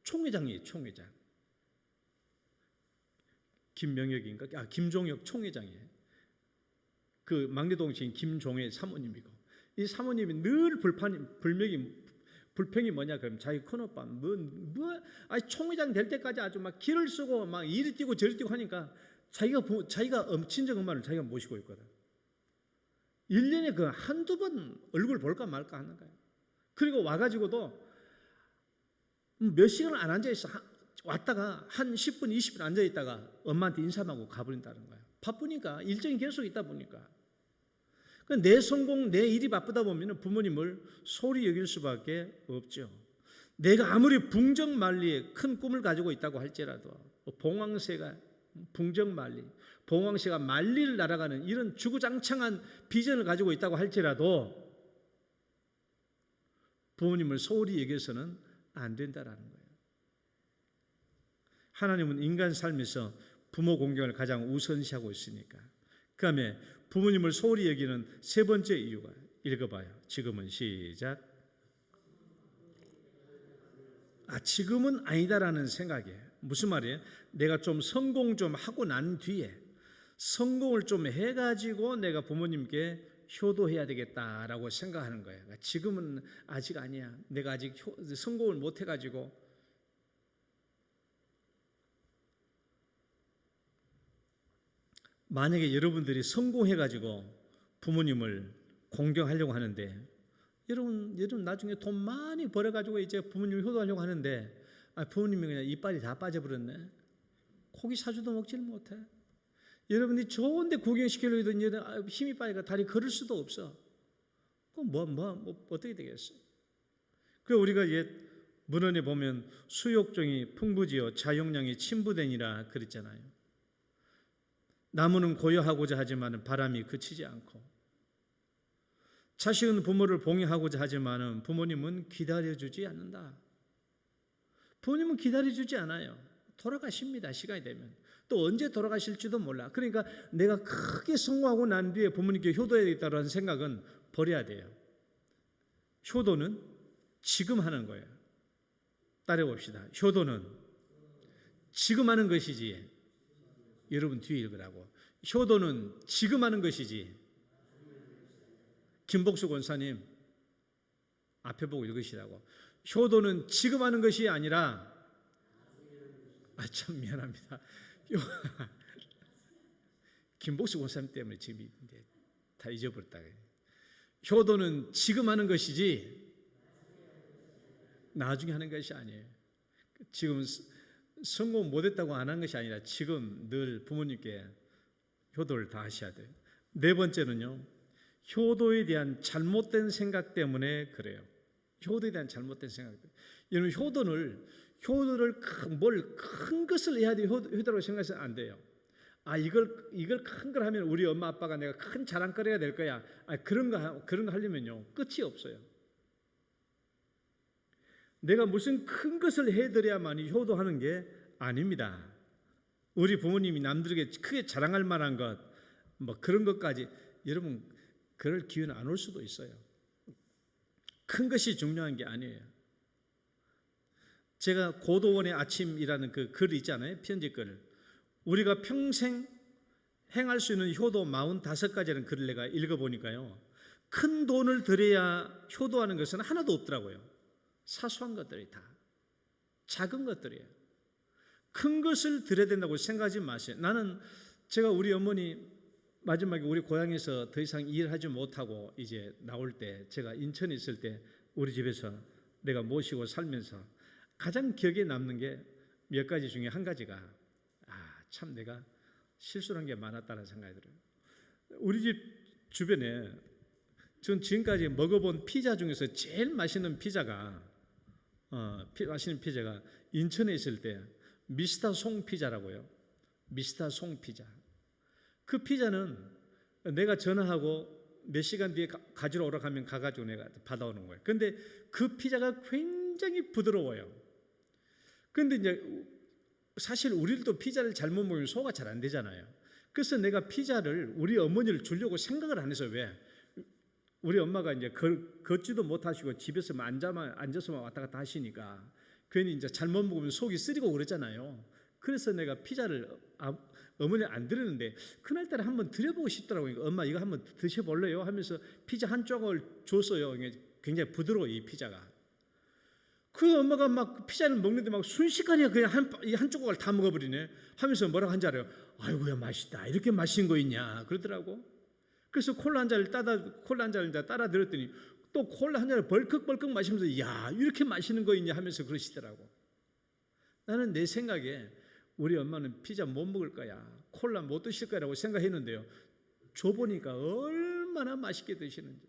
Speaker 1: 총회장이에요. 총회장. 김명혁인가? 김종혁 총회장이에요. 그 막내 동생 김종회 사모님이고, 이 사모님이 늘 불평이 뭐냐 그러면 자기 큰오빠 총회장 될 때까지 아주 막 길을 쓰고 막 이리 뛰고 저리 뛰고 하니까 자기가 친정 엄마를 자기가 모시고 있거든. 1년에 그 한두 번 얼굴 볼까 말까 하는 거예요. 그리고 와가지고도 몇 시간을 안 앉아있어. 왔다가 한 10분, 20분 앉아있다가 엄마한테 인사하고 가버린다는 거예요. 바쁘니까, 일정이 계속 있다 보니까. 내 성공, 내 일이 바쁘다 보면 부모님을 소홀히 여길 수밖에 없죠. 내가 아무리 붕정만리에 큰 꿈을 가지고 있다고 할지라도 봉황새가 붕정만리, 봉황새가 만리를 날아가는 이런 주구장창한 비전을 가지고 있다고 할지라도 부모님을 소홀히 여겨서는 안 된다라는 거예요. 하나님은 인간 삶에서 부모 공경을 가장 우선시하고 있으니까. 그 다음에 부모님을 소홀히 여기는 세 번째 이유가, 읽어봐요. 지금은 시작. 지금은 아니다라는 생각이에요. 무슨 말이에요? 내가 좀 성공 좀 하고 난 뒤에 성공을 좀 해가지고 내가 부모님께 효도해야 되겠다라고 생각하는 거예요. 지금은 아직 아니야. 내가 아직 성공을 못 해가지고. 만약에 여러분들이 성공해가지고 부모님을 공경하려고 하는데, 여러분 나중에 돈 많이 벌어가지고 이제 부모님을 효도하려고 하는데, 부모님이 그냥 이빨이 다 빠져버렸네. 고기 사주도 먹질 못해. 여러분들이 좋은데 구경시키려고 해도 힘이 빠지니까 다리 걸을 수도 없어. 그럼 어떻게 되겠어? 그 우리가 옛 문헌에 보면 수욕종이 풍부지요 자용량이 침부되니라 그랬잖아요. 나무는 고요하고자 하지만 바람이 그치지 않고, 자식은 부모를 봉양하고자 하지만 부모님은 기다려주지 않는다. 부모님은 기다려주지 않아요. 돌아가십니다. 시간이 되면. 또 언제 돌아가실지도 몰라. 그러니까 내가 크게 성공하고 난 뒤에 부모님께 효도해야겠다는 생각은 버려야 돼요. 효도는 지금 하는 거예요. 따라해봅시다. 효도는 지금 하는 것이지. 여러분 뒤에 읽으라고. 효도는 지금 하는 것이지. 김복수 권사님 앞에 보고 읽으시라고. 효도는 지금 하는 것이 아니라, 참 미안합니다. 김복수 권사님 때문에 지금 다 잊어버렸다. 효도는 지금 하는 것이지 나중에 하는 것이 아니에요. 지금 성공 못했다고 안 한 것이 아니라 지금 늘 부모님께 효도를 다 하셔야 돼요. 네 번째는요, 효도에 대한 잘못된 생각 때문에 그래요. 효도에 대한 잘못된 생각. 여러분 효도를 큰 것을 해야 돼 효도라고 생각해서는 안 돼요. 이걸 큰 걸 하면 우리 엄마 아빠가 내가 큰 자랑거리가 될 거야. 그런 거 하려면요 끝이 없어요. 내가 무슨 큰 것을 해드려야만이 효도하는 게 아닙니다. 우리 부모님이 남들에게 크게 자랑할 만한 것, 그런 것까지 여러분 그럴 기회는 안 올 수도 있어요. 큰 것이 중요한 게 아니에요. 제가 고도원의 아침이라는 그 글 있잖아요. 편지글. 우리가 평생 행할 수 있는 효도 45가지라는 글을 내가 읽어보니까요, 큰 돈을 들여야 효도하는 것은 하나도 없더라고요. 사소한 것들이 다 작은 것들이에요. 큰 것을 드려야 된다고 생각하지 마세요. 제가 우리 어머니 마지막에 우리 고향에서 더 이상 일하지 못하고 이제 나올 때, 제가 인천에 있을 때 우리 집에서 내가 모시고 살면서 가장 기억에 남는 게 몇 가지 중에 한 가지가, 참 내가 실수한 게 많았다는 생각이 들어요. 우리 집 주변에 전 지금까지 먹어본 피자 중에서 제일 맛있는 피자가 인천에 있을 때 미스터 송 피자라고요. 미스터 송 피자. 그 피자는 내가 전화하고 몇 시간 뒤에 가지러 오라고 하면 가가지고 내가 받아오는 거예요. 근데 그 피자가 굉장히 부드러워요. 근데 이제 사실 우리도 피자를 잘못 먹으면 소화가 잘 안 되잖아요. 그래서 내가 피자를 우리 어머니를 주려고 생각을 안 해서, 왜? 우리 엄마가 이제 걷지도 못하시고 집에서 앉아서만 왔다 갔다 하시니까 괜히 이제 잘못 먹으면 속이 쓰리고 그랬잖아요. 그래서 내가 피자를 어머니 안 드렸는데 그날따라 한번 드려보고 싶더라고요. 엄마 이거 한번 드셔볼래요? 하면서 피자 한 쪽을 줬어요. 굉장히 부드러워 이 피자가. 그 엄마가 막 피자를 먹는데 막 순식간에 그냥 한 조각을 다 먹어버리네 하면서 뭐라고 한지 알아요? 아이고야 맛있다. 이렇게 맛있는 거 있냐 그러더라고. 그래서 콜라 한 잔을 따라 드렸더니 또 콜라 한 잔을 벌컥벌컥 마시면서 야 이렇게 맛있는 거 있냐 하면서 그러시더라고. 나는 내 생각에 우리 엄마는 피자 못 먹을 거야, 콜라 못 드실 거라고 생각했는데요, 줘보니까 얼마나 맛있게 드시는지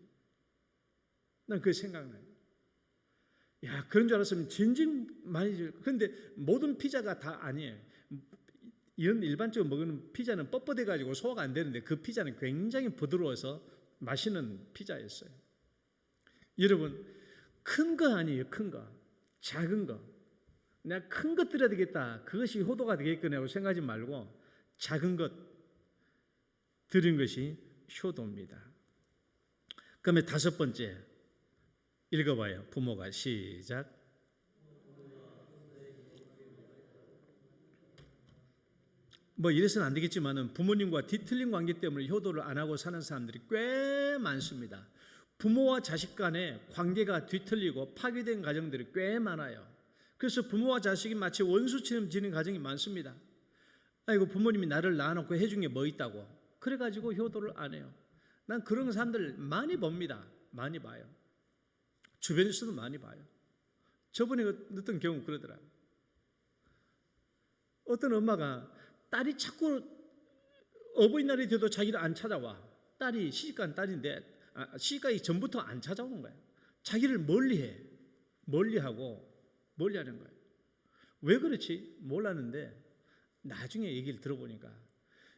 Speaker 1: 난 그 생각나요. 야 그런 줄 알았으면 진즉 많이 줄. 그런데 모든 피자가 다 아니에요. 이런 일반적으로 먹는 피자는 뻣뻣해 가지고 소화가 안 되는데 그 피자는 굉장히 부드러워서 맛있는 피자였어요. 여러분 큰 거 아니에요. 큰 거, 작은 거. 내가 큰 것 드려야 되겠다, 그것이 효도가 되겠거냐고 생각하지 말고 작은 것 드린 것이 효도입니다. 그러면 다섯 번째 읽어봐요. 부모가 시작. 뭐 이래서는 안 되겠지만은 부모님과 뒤틀린 관계 때문에 효도를 안 하고 사는 사람들이 꽤 많습니다. 부모와 자식 간의 관계가 뒤틀리고 파괴된 가정들이 꽤 많아요. 그래서 부모와 자식이 마치 원수처럼 지는 가정이 많습니다. 아이고 부모님이 나를 낳아놓고 해준 게 뭐 있다고 그래가지고 효도를 안 해요. 난 그런 사람들 많이 봅니다. 많이 봐요. 주변에서도 많이 봐요. 저번에 어떤 경우 그러더라고요. 어떤 엄마가 딸이 자꾸 어버이날이 돼도 자기를 안 찾아와. 딸이 시집간 딸인데 시집가기 전부터 안 찾아오는 거예요. 자기를 멀리해. 멀리하는 거예요. 왜 그렇지? 몰랐는데 나중에 얘기를 들어보니까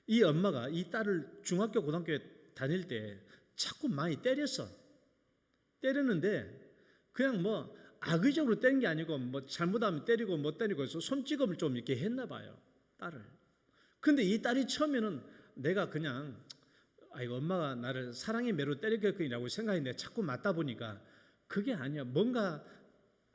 Speaker 1: 이 엄마가 이 딸을 중학교 고등학교에 다닐 때 자꾸 많이 때렸는데 그냥 뭐 악의적으로 때린 게 아니고 뭐 잘못하면 때리고 못 때리고 해서 손찌검을 좀 이렇게 했나 봐요, 딸을. 근데 이 딸이 처음에는 내가 그냥 아이고 엄마가 나를 사랑의 매로 때렸겠거니라고 생각했는데 자꾸 맞다 보니까 그게 아니야. 뭔가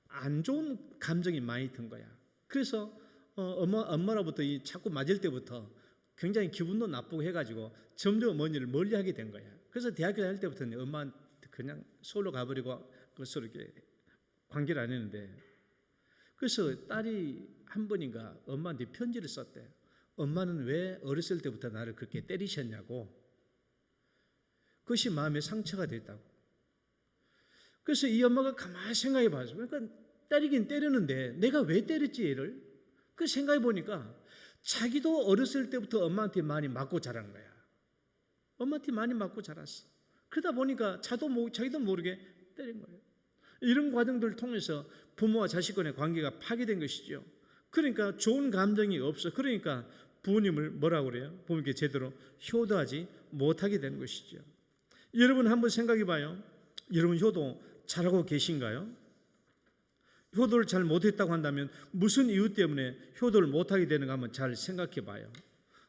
Speaker 1: 안 좋은 감정이 많이 든 거야. 그래서 엄마로부터 이 자꾸 맞을 때부터 굉장히 기분도 나쁘고 해가지고 점점 어머니를 멀리하게 된 거야. 그래서 대학교 다닐 때부터는 엄마한테 그냥 서울로 가버리고 서로 이렇게 관계를 안 했는데, 그래서 딸이 한 번인가 엄마한테 편지를 썼대. 엄마는 왜 어렸을 때부터 나를 그렇게 때리셨냐고. 그것이 마음에 상처가 됐다고. 그래서 이 엄마가 가만히 생각해 봐서, 그러니까 때리긴 때렸는데 내가 왜 때렸지 얘를? 그 생각해 보니까 자기도 어렸을 때부터 엄마한테 많이 맞고 자란 거야. 엄마한테 많이 맞고 자랐어. 그러다 보니까 자기도 모르게 때린 거예요. 이런 과정들을 통해서 부모와 자식 간의 관계가 파괴된 것이죠. 그러니까 좋은 감정이 없어. 그러니까 부모님을 뭐라고 그래요? 부모님께 제대로 효도하지 못하게 된 것이죠. 여러분 한번 생각해 봐요. 여러분 효도 잘하고 계신가요? 효도를 잘 못했다고 한다면 무슨 이유 때문에 효도를 못하게 되는가 한번 잘 생각해 봐요.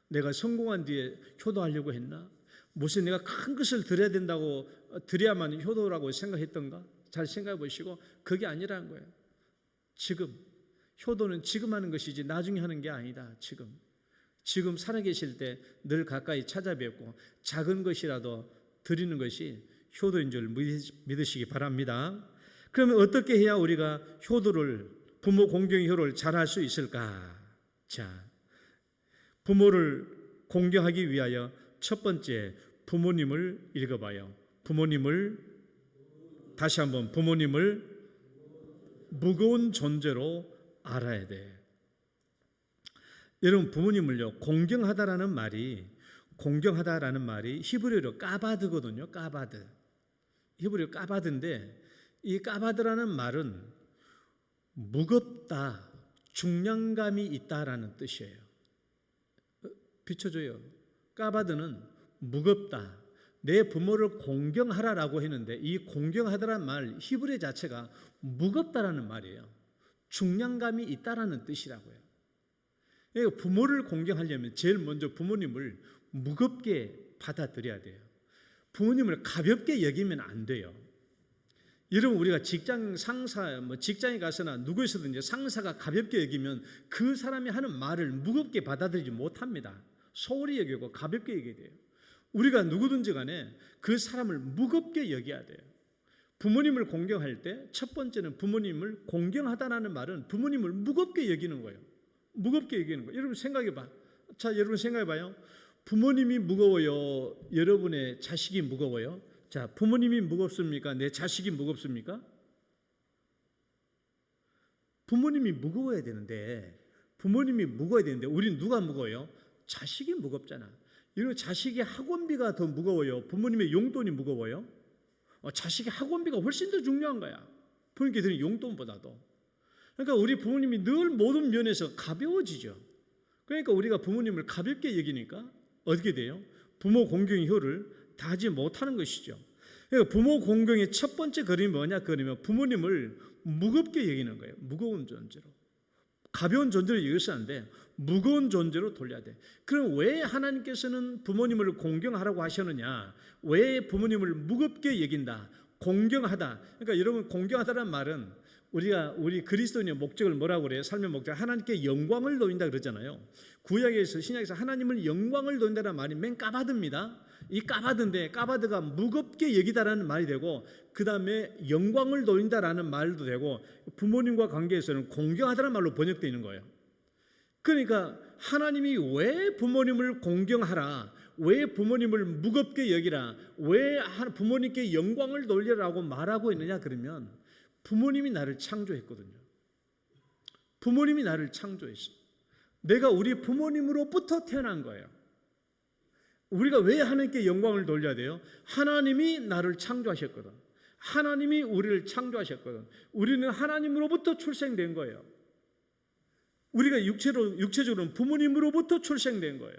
Speaker 1: 내가 성공한 뒤에 효도하려고 했나? 무슨 내가 큰 것을 드려야 된다고 드려야만 효도라고 생각했던가? 잘 생각해 보시고 그게 아니라는 거예요. 지금 효도는 지금 하는 것이지 나중에 하는 게 아니다. 지금 살아계실 때 늘 가까이 찾아뵙고 작은 것이라도 드리는 것이 효도인 줄 믿으시기 바랍니다. 그러면 어떻게 해야 우리가 부모 공경의 효도를 잘할 수 있을까? 자, 부모를 공경하기 위하여 첫 번째 부모님을 읽어봐요. 다시 한번 부모님을 무거운 존재로 알아야 돼. 여러분 부모님을요 공경하다라는 말이 히브리어로 까바드거든요. 히브리어 까바드인데 이 까바드라는 말은 무겁다, 중량감이 있다라는 뜻이에요. 비춰줘요. 까바드는 무겁다. 내 부모를 공경하라라고 했는데 이 공경하다라는 말 히브리어 자체가 무겁다라는 말이에요. 중량감이 있다라는 뜻이라고요. 그러니까 부모를 공경하려면 제일 먼저 부모님을 무겁게 받아들여야 돼요. 부모님을 가볍게 여기면 안 돼요. 여러분, 우리가 직장 상사, 직장에 가서나 누구에서든지 상사가 가볍게 여기면 그 사람이 하는 말을 무겁게 받아들이지 못합니다. 소홀히 여기고 가볍게 여겨야 돼요. 우리가 누구든지 간에 그 사람을 무겁게 여겨야 돼요. 부모님을 공경할 때 첫 번째는 부모님을 공경하다라는 말은 부모님을 무겁게 여기는 거예요. 무겁게 여기는 거예요. 여러분 생각해봐. 자, 여러분 생각해봐요. 부모님이 무거워요? 여러분의 자식이 무거워요? 자, 부모님이 무겁습니까? 내 자식이 무겁습니까? 부모님이 무거워야 되는데, 우린 누가 무거워요? 자식이 무겁잖아. 이런 자식이 학원비가 더 무거워요? 부모님의 용돈이 무거워요? 자식의 학원비가 훨씬 더 중요한 거야. 부모님께 드린 용돈보다도. 그러니까 우리 부모님이 늘 모든 면에서 가벼워지죠. 그러니까 우리가 부모님을 가볍게 여기니까 어떻게 돼요? 부모 공경의 효를 다하지 못하는 것이죠. 그러니까 부모 공경의 첫 번째 그림이 뭐냐? 그러면 부모님을 무겁게 여기는 거예요. 무거운 존재로. 가벼운 존재로 여기서 안 돼. 무거운 존재로 돌려야 돼. 그럼 왜 하나님께서는 부모님을 공경하라고 하셨느냐? 왜 부모님을 무겁게 여긴다? 공경하다. 그러니까 여러분, 공경하다는 말은 우리 그리스도인의 목적을 뭐라고 그래요? 삶의 목적, 하나님께 영광을 돌린다 그러잖아요. 구약에서 신약에서 하나님을 영광을 돌린다는 말이 맨 까바드입니다. 이 까바드인데, 까바드가 무겁게 여기다라는 말이 되고, 그 다음에 영광을 돌린다라는 말도 되고, 부모님과 관계에서는 공경하다는 말로 번역되어 있는 거예요. 그러니까 하나님이 왜 부모님을 공경하라, 왜 부모님을 무겁게 여기라, 왜 부모님께 영광을 돌리라고 말하고 있느냐? 그러면 부모님이 나를 창조했거든요. 부모님이 나를 창조했어. 내가 우리 부모님으로부터 태어난 거예요. 우리가 왜 하나님께 영광을 돌려야 돼요? 하나님이 나를 창조하셨거든. 하나님이 우리를 창조하셨거든. 우리는 하나님으로부터 출생된 거예요. 우리가 육체적으로는 부모님으로부터 출생된 거예요.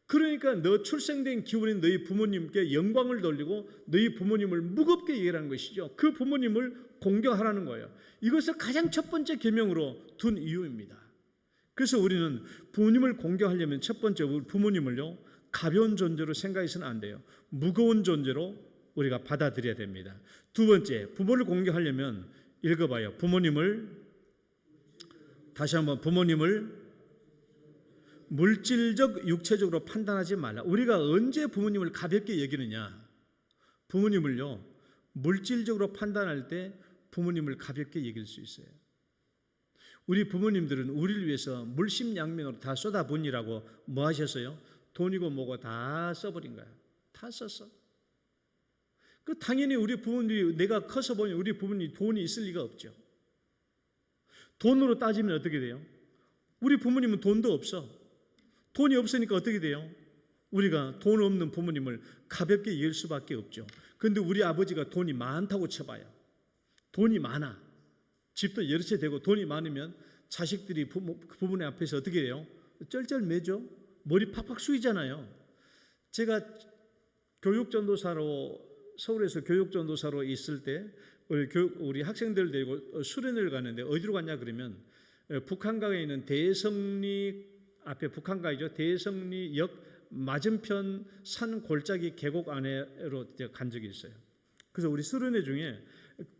Speaker 1: 그러니까 너 출생된 기운인 너희 부모님께 영광을 돌리고 너희 부모님을 무겁게 여기라는 것이죠. 그 부모님을 공경하라는 거예요. 이것을 가장 첫 번째 계명으로 둔 이유입니다. 그래서 우리는 부모님을 공경하려면 첫 번째 부모님을요, 가벼운 존재로 생각해서는 안 돼요. 무거운 존재로 우리가 받아들여야 됩니다. 두 번째, 부모를 공경하려면 읽어봐요. 다시 한번 부모님을 물질적, 육체적으로 판단하지 말라. 우리가 언제 부모님을 가볍게 여기느냐? 부모님을요, 물질적으로 판단할 때 부모님을 가볍게 여길 수 있어요. 우리 부모님들은 우리를 위해서 물심양면으로 다 쏟아부으라고 뭐 하셨어요? 돈이고 뭐고 다 써버린 거야. 다 썼어. 당연히 우리 부모님이, 내가 커서 보니 우리 부모님이 돈이 있을 리가 없죠. 돈으로 따지면 어떻게 돼요? 우리 부모님은 돈도 없어. 돈이 없으니까 어떻게 돼요? 우리가 돈 없는 부모님을 가볍게 여길 수밖에 없죠. 그런데 우리 아버지가 돈이 많다고 쳐봐요. 돈이 많아. 집도 여러 채 되고 돈이 많으면 자식들이 부모님 앞에서 어떻게 해요? 쩔쩔매죠. 머리 팍팍 숙이잖아요. 제가 서울에서 교육전도사로 있을 때 우리 학생들 데리고 수련회를 가는데 어디로 갔냐 그러면 북한강에 있는 대성리 앞에, 북한강이죠. 대성리역 맞은편 산 골짜기 계곡 안으로 간 적이 있어요. 그래서 우리 수련회 중에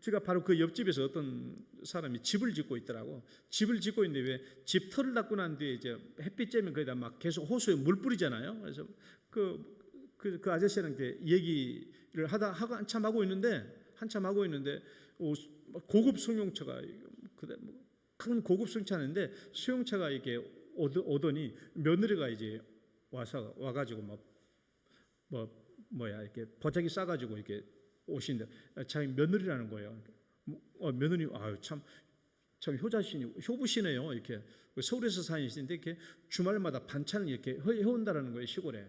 Speaker 1: 제가 바로 그 옆집에서 어떤 사람이 집을 짓고 있더라고. 집을 짓고 있는데 왜 집 털을 닦고 난 뒤에 이제 햇빛 쬐면 거기다 막 계속 호수에 물 뿌리잖아요. 그래서 그 아저씨랑 이렇게 얘기를 한참 하고 있는데 고급 승용차가, 큰 고급 승용차인데 수용차가 이렇게 오더니 며느리가 이제 와가지고 이렇게 보자기 싸가지고 이렇게 오신데 자기 며느리라는 거예요. 며느리, 참 효부시네요. 이렇게 서울에서 사시는데 이렇게 주말마다 반찬을 이렇게 해온다라는 거예요, 시골에.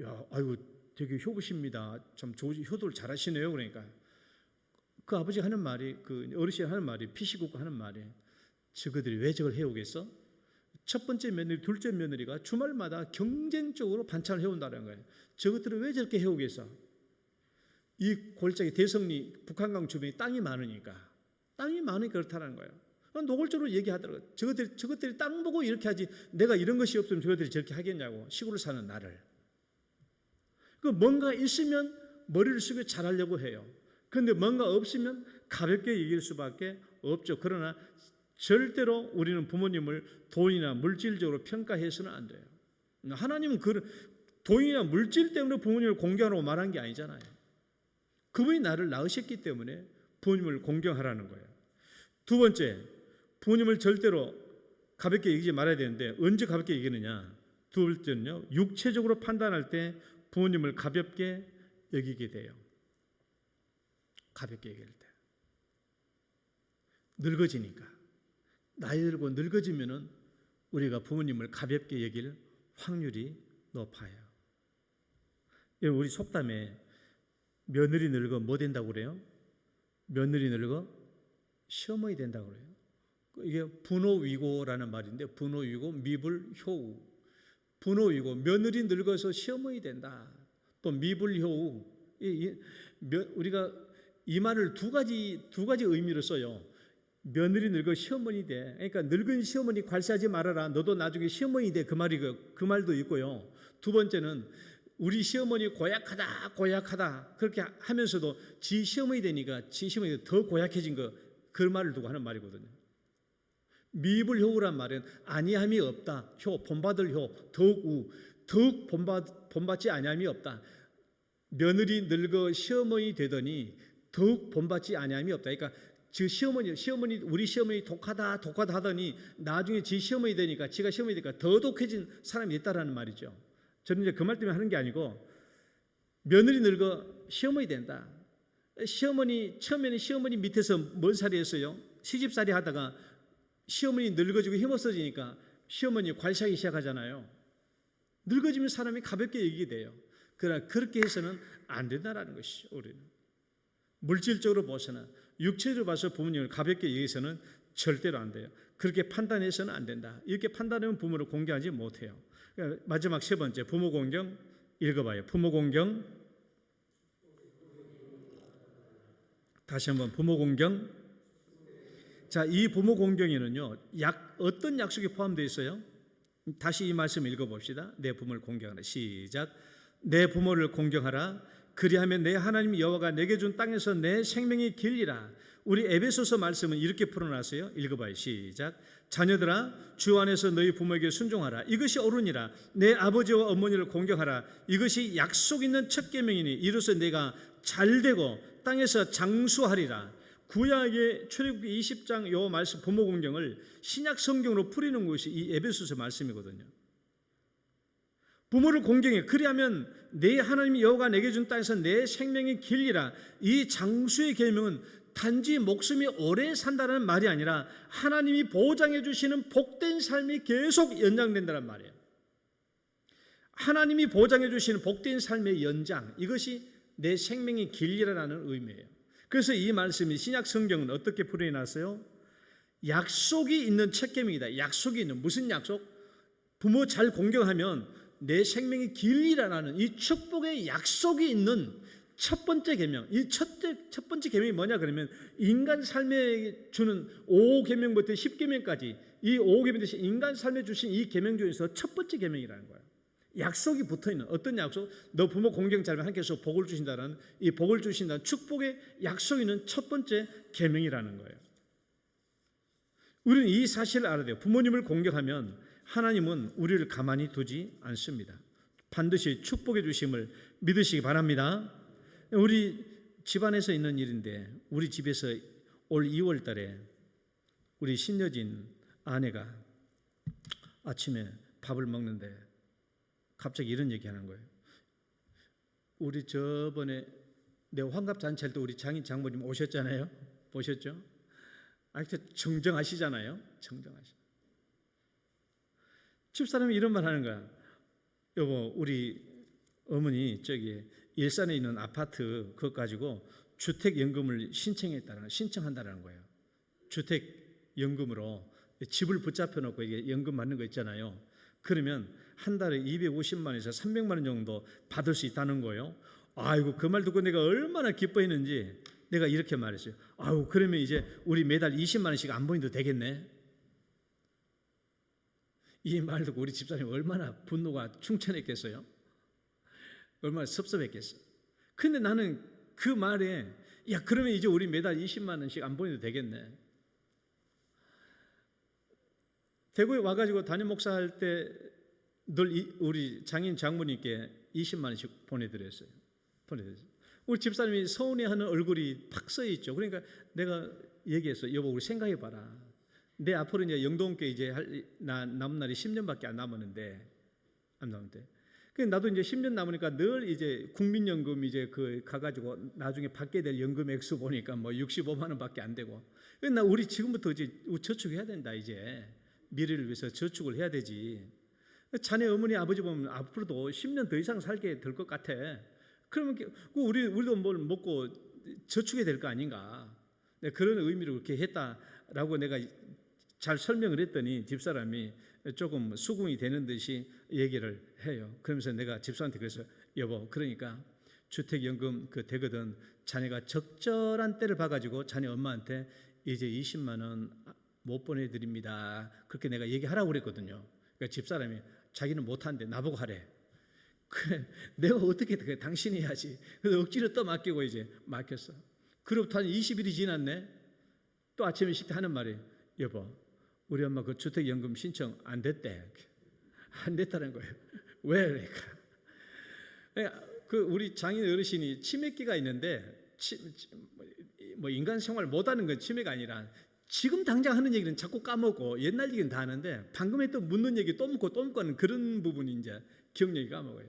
Speaker 1: 야, 아이고 되게 효부십니다. 참 효도를 잘하시네요. 그러니까 그 아버지가 하는 말이, 그 어르신이 하는 말이, 피시국고 하는 말이, 저거들이 왜 저걸 해오겠어? 첫 번째 며느리, 둘째 며느리가 주말마다 경쟁적으로 반찬을 해온다는 거예요. 저것들을 왜 저렇게 해오겠어? 이 골짜기 대성리 북한강 주변에 땅이 많으니까 그렇다는 거예요. 노골적으로 얘기하더라고요. 저것들이 땅 보고 이렇게 하지, 내가 이런 것이 없으면 저것들이 저렇게 하겠냐고, 시골을 사는 나를. 그 뭔가 있으면 머리를 숙여 잘하려고 해요. 그런데 뭔가 없으면 가볍게 이길 수밖에 없죠. 그러나 절대로 우리는 부모님을 돈이나 물질적으로 평가해서는 안 돼요. 하나님은 돈이나 물질 때문에 부모님을 공경하라고 말한 게 아니잖아요. 그분이 나를 낳으셨기 때문에 부모님을 공경하라는 거예요. 두 번째, 부모님을 절대로 가볍게 여기지 말아야 되는데 언제 가볍게 여기느냐? 두 번째는요, 육체적으로 판단할 때 부모님을 가볍게 여기게 돼요. 가볍게 여길 때. 늙어지니까. 나이 들고 늙어지면은 우리가 부모님을 가볍게 여길 확률이 높아요. 우리 속담에 며느리 늙어 뭐 된다고 그래요? 며느리 늙어 시어머니 된다고 그래요. 이게 분호위고라는 말인데, 분호위고 미불효우. 분호위고, 며느리 늙어서 시어머니 된다. 또 미불효우. 우리가 이 말을 두 가지 의미로 써요. 며느리 늙어 시어머니 돼. 그러니까 늙은 시어머니 괄시하지 말아라. 너도 나중에 시어머니 돼. 그 말도 있고요. 두 번째는 우리 시어머니 고약하다. 그렇게 하면서도 지 시어머니 되니까 지 시어머니가 더 고약해진 그 말을 두고 하는 말이거든요. 미불효우란 말은 아니함이 없다. 본받을 효, 더욱 본받지 아니함이 없다. 며느리 늙어 시어머니 되더니 더욱 본받지 아니함이 없다. 그러니까 우리 시어머니 독하다 하더니 나중에 지 시어머니 되니까 지가 시어머니 되니까 더 독해진 사람이 있다라는 말이죠. 저는 이제 그 말 때문에 하는 게 아니고, 며느리 늙어 시어머니 된다. 처음에는 시어머니 밑에서 뭔 살이 했어요? 시집살이 하다가 시어머니 늙어지고 힘없어지니까 시어머니 괄시하기 시작하잖아요. 늙어지면 사람이 가볍게 여기게 돼요. 그러나 그렇게 해서는 안 된다라는 것이죠. 우리는 물질적으로 봐서나 육체적으로 봐서 부모님을 가볍게 여기서는 절대로 안 돼요. 그렇게 판단해서는 안 된다. 이렇게 판단하면 부모를 공경하지 못해요. 마지막 세 번째, 부모 공경 읽어봐요. 부모 공경. 다시 한번 부모 공경. 자, 이 부모 공경에는요, 어떤 약속이 포함되어 있어요? 다시 이 말씀 읽어봅시다. 내 부모를 공경하라. 시작. 내 부모를 공경하라. 그리하면 내 하나님 여호와가 내게 준 땅에서 내 생명이 길리라. 우리 에베소서 말씀은 이렇게 풀어놨어요. 읽어봐요. 시작. 자녀들아, 주 안에서 너희 부모에게 순종하라. 이것이 옳으니라. 내 아버지와 어머니를 공경하라. 이것이 약속 있는 첫 계명이니 이로써 내가 잘되고 땅에서 장수하리라. 구약의 출애굽기 20장 요 말씀 부모 공경을 신약 성경으로 풀이는 것이 이 에베소서 말씀이거든요. 부모를 공경해. 그리하면 내 하나님 여호와가 내게 준 땅에서 내 생명이 길리라. 이 장수의 계명은 단지 목숨이 오래 산다는 말이 아니라 하나님이 보장해 주시는 복된 삶이 계속 연장된다는 말이에요. 하나님이 보장해 주시는 복된 삶의 연장, 이것이 내 생명이 길리라는 의미예요. 그래서 이 말씀이 신약 성경은 어떻게 풀어놨어요? 약속이 있는 첫 계명이다. 약속이 있는, 무슨 약속? 부모 잘 공경하면 내 생명이 길리라는 이 축복의 약속이 있는 첫 번째 계명. 이 첫 번째 계명이 뭐냐 그러면 인간 삶에 주는 5계명부터 10계명까지 이 5계명 대신 인간 삶에 주신 이 계명 중에서 첫 번째 계명이라는 거예요. 약속이 붙어있는, 어떤 약속? 너 부모 공경 잘하면 하나님께서 복을 주신다는, 이 복을 주신다는 축복의 약속이 있는 첫 번째 계명이라는 거예요. 우리는 이 사실을 알아야 돼요. 부모님을 공경하면 하나님은 우리를 가만히 두지 않습니다. 반드시 축복해 주심을 믿으시기 바랍니다. 우리 집안에서 있는 일인데, 우리 집에서 올 2월 달에 우리 신여진 아내가 아침에 밥을 먹는데 갑자기 이런 얘기 하는 거예요. 우리 저번에 내 환갑 잔치할 때 우리 장모님 오셨잖아요. 보셨죠? 아직도 정정하시잖아요. 집사람이 이런 말 하는 거야. 여보, 우리 어머니 저기 일산에 있는 아파트 그것 가지고 주택연금을 신청한다는 거예요. 주택연금으로 집을 붙잡혀 놓고 이게 연금 받는 거 있잖아요. 그러면 한 달에 250만 원에서 300만 원 정도 받을 수 있다는 거예요. 아이고, 그 말 듣고 내가 얼마나 기뻐했는지 내가 이렇게 말했어요. 아이고, 그러면 이제 우리 매달 20만 원씩 안 보내도 되겠네. 이 말 듣고 우리 집사람이 얼마나 분노가 충천했겠어요. 얼마나 섭섭했겠어. 근데 나는 그 말에 야 그러면 이제 우리 매달 20만 원씩 안 보내도 되겠네. 대구에 와가지고 담임 목사할 때 늘 우리 장인 장모님께 20만 원씩 보내드렸어요. 우리 집사님이 서운해하는 얼굴이 팍 써 있죠. 그러니까 내가 얘기했어. 여보 우리 생각해봐라. 내 앞으로 이제 영동교회 이제 남은 날이 10년밖에 안 남았는데 나도 이제 10년 남으니까 늘 이제 국민연금 이제 그 가가지고 나중에 받게 될 연금 액수 보니까 뭐 65만 원밖에 안 되고. 나 우리 지금부터 이제 저축해야 된다 이제. 미래를 위해서 저축을 해야 되지. 자네 어머니 아버지 보면 앞으로도 10년 더 이상 살게 될 것 같아. 그러면 우리도 뭘 먹고 저축해야 될 거 아닌가. 그런 의미로 그렇게 했다라고 내가 잘 설명을 했더니 집사람이 조금 수긍이 되는 듯이 얘기를 해요. 그러면서 내가 집사한테 그래서 여보 그러니까 주택연금 그 되거든 자네가 적절한 때를 봐가지고 자네 엄마한테 이제 20만 원 못 보내드립니다. 그렇게 내가 얘기하라고 그랬거든요. 그러니까 집사람이 자기는 못하는데 나보고 하래. 그래 내가 어떻게 그래 당신이 해야지. 그래서 억지로 또 맡기고 이제 맡겼어. 그로부터 한 20일이 지났네. 또 아침에 일찍 하는 말이 여보 우리 엄마 그 주택연금 신청 안 됐대. 안 됐다는 거예요. 왜 그러니까 그 우리 장인 어르신이 치매기가 있는데 뭐 인간 생활 못하는 건 치매가 아니라 지금 당장 하는 얘기는 자꾸 까먹고 옛날 얘기는 다 하는데 방금에 또 묻는 얘기 또 묻고 하는 그런 부분이 이제 기억력이 까먹어요.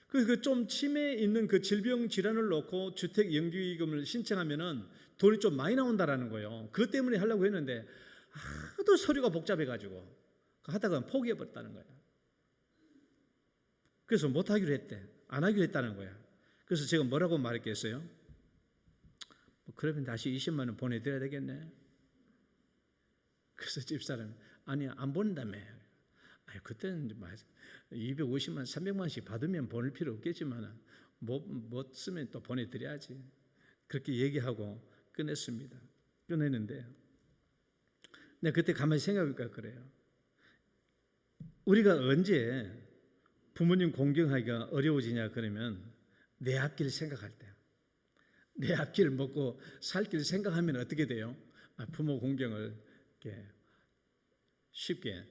Speaker 1: 그 좀 치매 있는 그 질병 질환을 놓고 주택 연기금을 신청하면은 돈이 좀 많이 나온다라는 거예요. 그것 때문에 하려고 했는데 하도 서류가 복잡해가지고 하다가 포기해버렸다는 거야. 그래서 못 하기로 했대. 안 하기로 했다는 거야. 그래서 제가 뭐라고 말했겠어요? 그러면 다시 20만 원 보내드려야 되겠네. 그래서 집사람이 아니야 안 보낸다며. 그때는 250만 300만씩 받으면 보낼 필요 없겠지만 못 쓰면 또 보내드려야지. 그렇게 얘기하고 끝냈는데 내가 그때 가만히 생각해보니까 그래요. 우리가 언제 부모님 공경하기가 어려워지냐 그러면 내 앞길 생각할 때, 내 앞길 먹고 살 길 생각하면 어떻게 돼요? 부모 공경을 이렇게 쉽게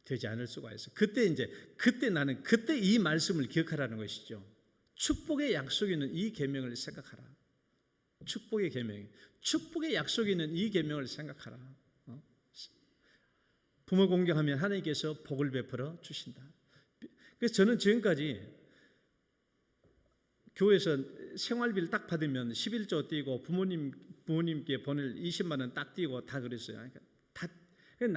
Speaker 1: 되지 않을 수가 있어요. 그때 나는 이 말씀을 기억하라는 것이죠. 축복의 약속이 있는 이 계명을 생각하라. 축복의 약속이 있는 이 계명을 생각하라. 부모 공경하면 하나님께서 복을 베풀어 주신다. 그래서 저는 지금까지 교회에서 생활비를 딱 받으면 11조 띄고 부모님께 보낼 20만 원 딱 띄고 다 그랬어요. 그러니까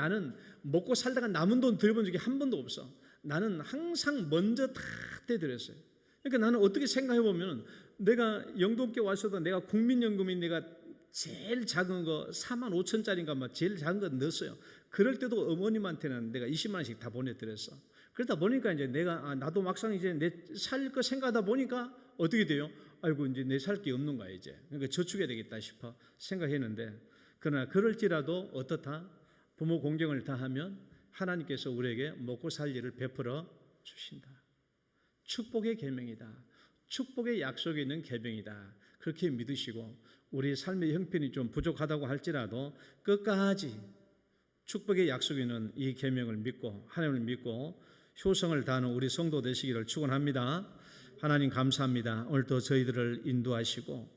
Speaker 1: 나는 먹고 살다가 남은 돈 들여본 적이 한 번도 없어. 나는 항상 먼저 다 떼드렸어요. 그러니까 나는 어떻게 생각해 보면 내가 영동교회 와서도 내가 국민연금이 내가 제일 작은 거 4만 5천짜리인가 막 제일 작은 거 넣었어요. 그럴 때도 어머님한테는 내가 20만 원씩 다 보내드렸어. 그러다 보니까 이제 내가 나도 막상 이제 내 살 거 생각하다 보니까 어떻게 돼요? 아이고 이제 내 살 게 없는 거야 이제. 그러니까 저축해야 되겠다 싶어 생각했는데 그러나 그럴지라도 어떻다? 부모 공경을 다하면 하나님께서 우리에게 먹고 살 일을 베풀어 주신다. 축복의 계명이다. 축복의 약속이 있는 계명이다. 그렇게 믿으시고 우리 삶의 형편이 좀 부족하다고 할지라도 끝까지 축복의 약속이 있는 이 계명을 믿고 하나님을 믿고 효성을 다하는 우리 성도 되시기를 축원합니다. 하나님 감사합니다. 오늘도 저희들을 인도하시고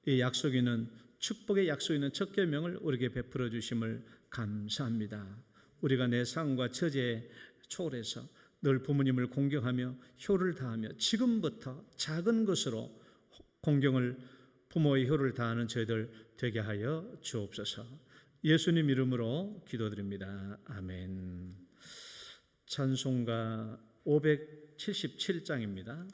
Speaker 1: 이 약속이 있는 축복의 약속이 있는 첫 계명을 우리에게 베풀어 주심을 감사합니다. 우리가 내 상과 처제에 초월해서 늘 부모님을 공경하며 효를 다하며 지금부터 작은 것으로 공경을 부모의 효를 다하는 저희들 되게 하여 주옵소서. 예수님 이름으로 기도드립니다. 아멘. 찬송가 577장입니다.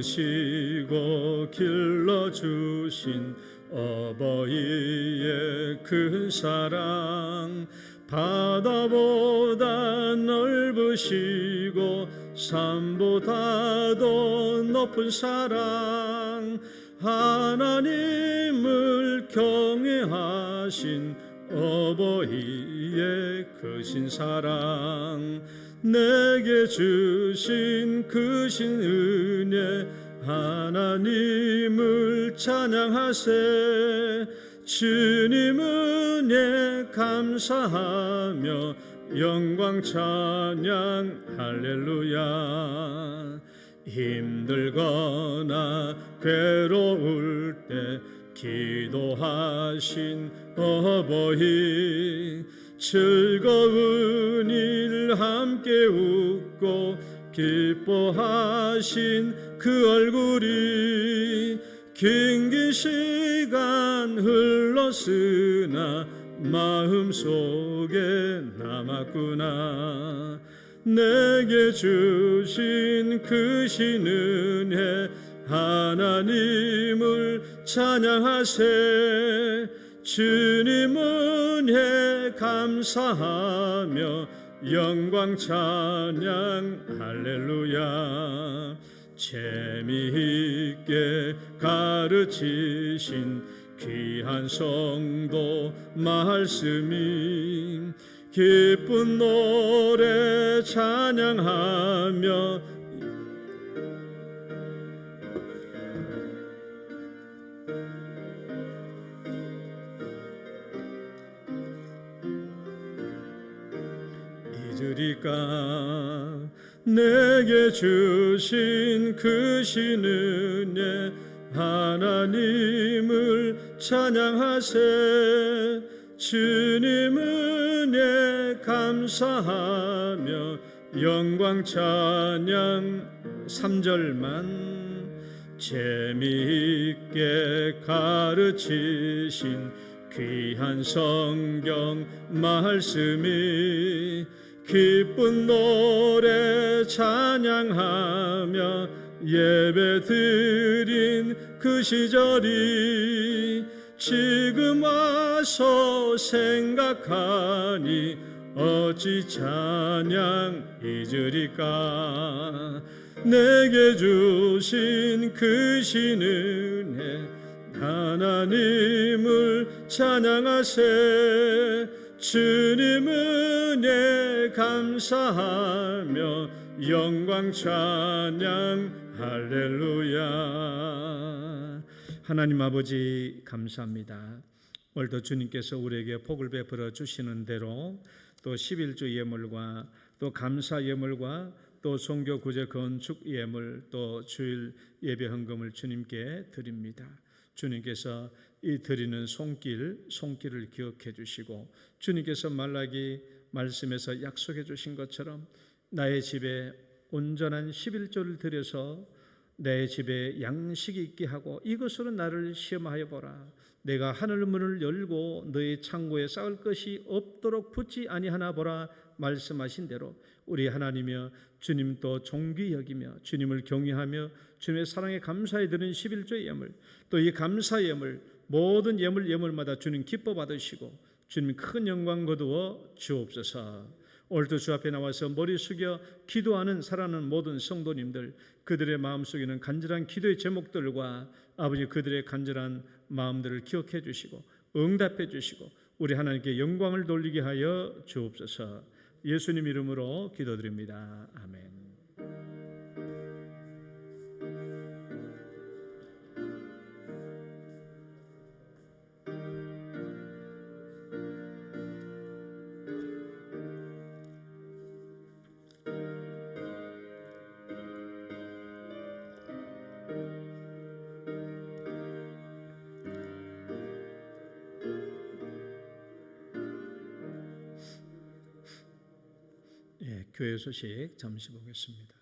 Speaker 1: 낳으시고 길러주신 어버이의 큰 사랑 바다보다 넓으시고 산보다도 높은 사랑 하나님을 경외하여 어버이의 크신 사랑 내게 주신 크신 은혜 하나님을 찬양하세 주님 은혜 감사하며 영광 찬양 할렐루야 힘들거나 괴로울 때 기도하신 어버이 즐거운 일 함께 웃고 기뻐하신 그 얼굴이 긴 시간 흘렀으나 마음속에 남았구나 내게 주신 크신 은혜 하나님을 찬양하세 주님 은혜 감사하며 영광 찬양 할렐루야 재미있게 가르치신 귀한 성도 말씀이 기쁜 노래 찬양하며 잊으리까 내게 주신 크신 은혜 하나님을 찬양하세 주님 은혜 감사하며 영광 찬양 3절만 재미있게 가르치신 귀한 성경 말씀이 기쁜 노래 찬양하며 예배 드린 그 시절이 지금 와서 생각하니 어찌 찬양 잊으리까 내게 주신 크신 은혜 하나님을 찬양하세 주님 은혜 감사하며 영광 찬양 할렐루야 하나님 아버지 감사합니다. 오늘도 주님께서 우리에게 복을 베풀어 주시는 대로 또 11주 예물과 또 감사 예물과 또 선교 구제 건축 예물 또 주일 예배 헌금을 주님께 드립니다. 주님께서 이 드리는 손길을 기억해 주시고 주님께서 말라기 말씀에서 약속해 주신 것처럼 나의 집에 온전한 11조를 드려서 내 집에 양식이 있게 하고 이것으로 나를 시험하여 보라. 내가 하늘 문을 열고 너의 창고에 쌓을 것이 없도록 붙지 아니하나 보라 말씀하신 대로 우리 하나님이여 주님도 존귀 여기며 주님을 경외하며 주님의 사랑에 감사해 드리는 11조의 예물 또 이 감사 예물 모든 예물마다 주님 기뻐 받으시고 주님 큰 영광 거두어 주옵소서. 오늘도 주 앞에 나와서 머리 숙여 기도하는 사랑하는 모든 성도님들 그들의 마음속에는 간절한 기도의 제목들과 아버지 그들의 간절한 마음들을 기억해 주시고 응답해 주시고 우리 하나님께 영광을 돌리게 하여 주옵소서. 예수님 이름으로 기도드립니다. 아멘. 교회 소식 잠시 보겠습니다.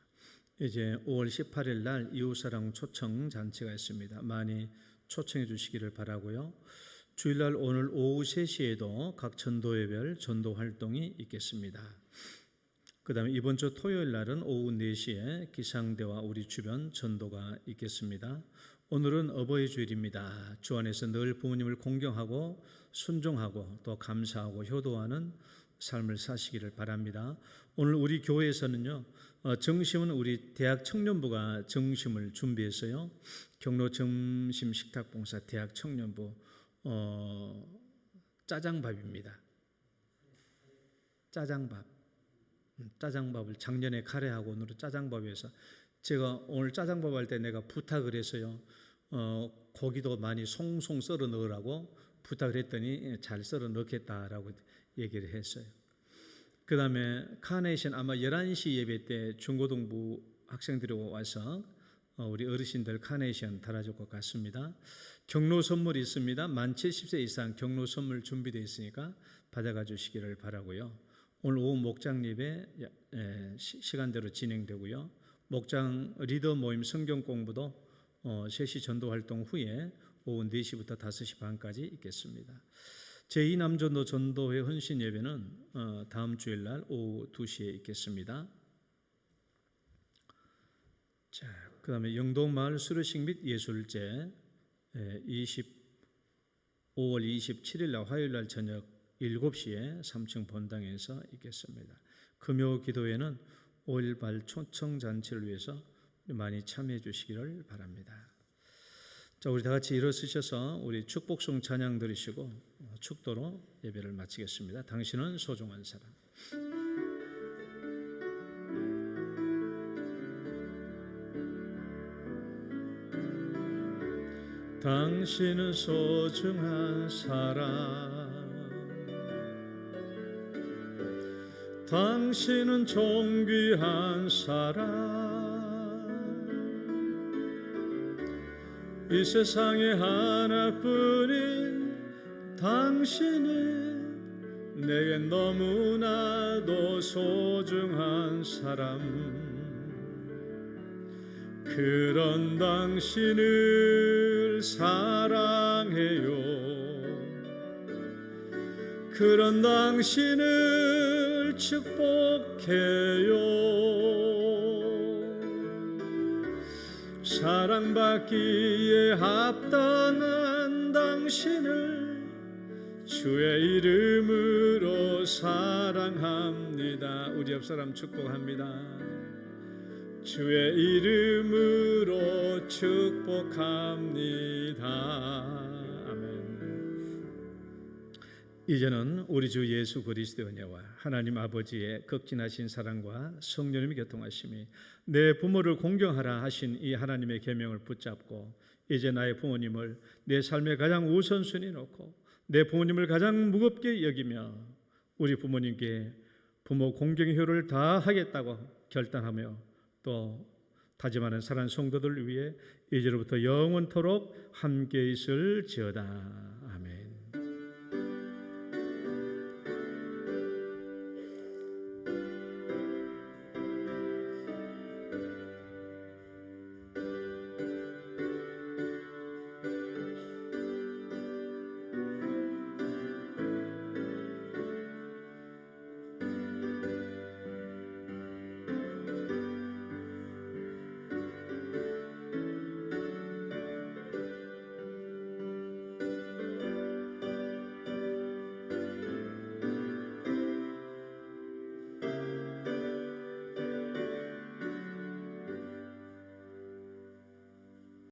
Speaker 1: 이제 5월 18일 날 이웃사랑 초청 잔치가 있습니다. 많이 초청해 주시기를 바라고요. 주일날 오늘 오후 3시에도 각 전도회별 전도 활동이 있겠습니다. 그 다음에 이번 주 토요일 날은 오후 4시에 기상대와 우리 주변 전도가 있겠습니다. 오늘은 어버이 주일입니다. 주 안에서 늘 부모님을 공경하고 순종하고 또 감사하고 효도하는 삶을 사시기를 바랍니다. 오늘 우리 교회에서는요 정심은 우리 대학 청년부가 정심을 준비했어요. 경로 점심 식탁봉사 대학 청년부 짜장밥입니다. 짜장밥을 작년에 카레하고 오늘은 짜장밥에서 제가 오늘 짜장밥 할 때 내가 부탁을 해서요. 고기도 많이 송송 썰어 넣으라고 부탁을 했더니 잘 썰어 넣겠다라고 얘기를 했어요. 그 다음에 카네이션 아마 11시 예배 때 중고등부 학생들이 와서 우리 어르신들 카네이션 달아줄 것 같습니다. 경로 선물이 있습니다. 만 70세 이상 경로 선물 준비되어 있으니까 받아가 주시기를 바라고요. 오늘 오후 목장 예배 시간대로 진행되고요. 목장 리더 모임 성경 공부도 3시 전도 활동 후에 오후 4시부터 5시 반까지 있겠습니다. 제2남전도 전도회 헌신 예배는 다음 주일날 오후 2시에 있겠습니다. 자, 그 다음에 영동마을 수료식 및 예술제 5월 27일날 화요일날 저녁 7시에 3층 본당에서 있겠습니다. 금요 기도회는 5.18 초청잔치를 위해서 많이 참여해 주시기를 바랍니다. 자, 우리 다 같이 일어서셔서 우리 축복송 찬양 드리시고 축도로 예배를 마치겠습니다. 당신은 소중한 사람. 당신은 소중한 사람, 당신은 존귀한 사람, 이 세상에 하나뿐인 당신은 내겐 너무나도 소중한 사람. 그런 당신을 사랑해요. 그런 당신을 축복해요. 사랑받기에 합당한 당신을 주의 이름으로 사랑합니다. 우리 옆사람 축복합니다. 주의 이름으로 축복합니다. 아멘. 이제는 우리 주 예수 그리스도의 은혜와 하나님 아버지의 극진하신 사랑과 성령님의 교통하심이 내 부모를 공경하라 하신 이 하나님의 계명을 붙잡고 이제 나의 부모님을 내 삶의 가장 우선순위 놓고 내 부모님을 가장 무겁게 여기며 우리 부모님께 부모 공경의 효를 다하겠다고 결단하며 또 다짐하는 사랑하는 성도들을 위해 이제로부터 영원토록 함께 있을지어다.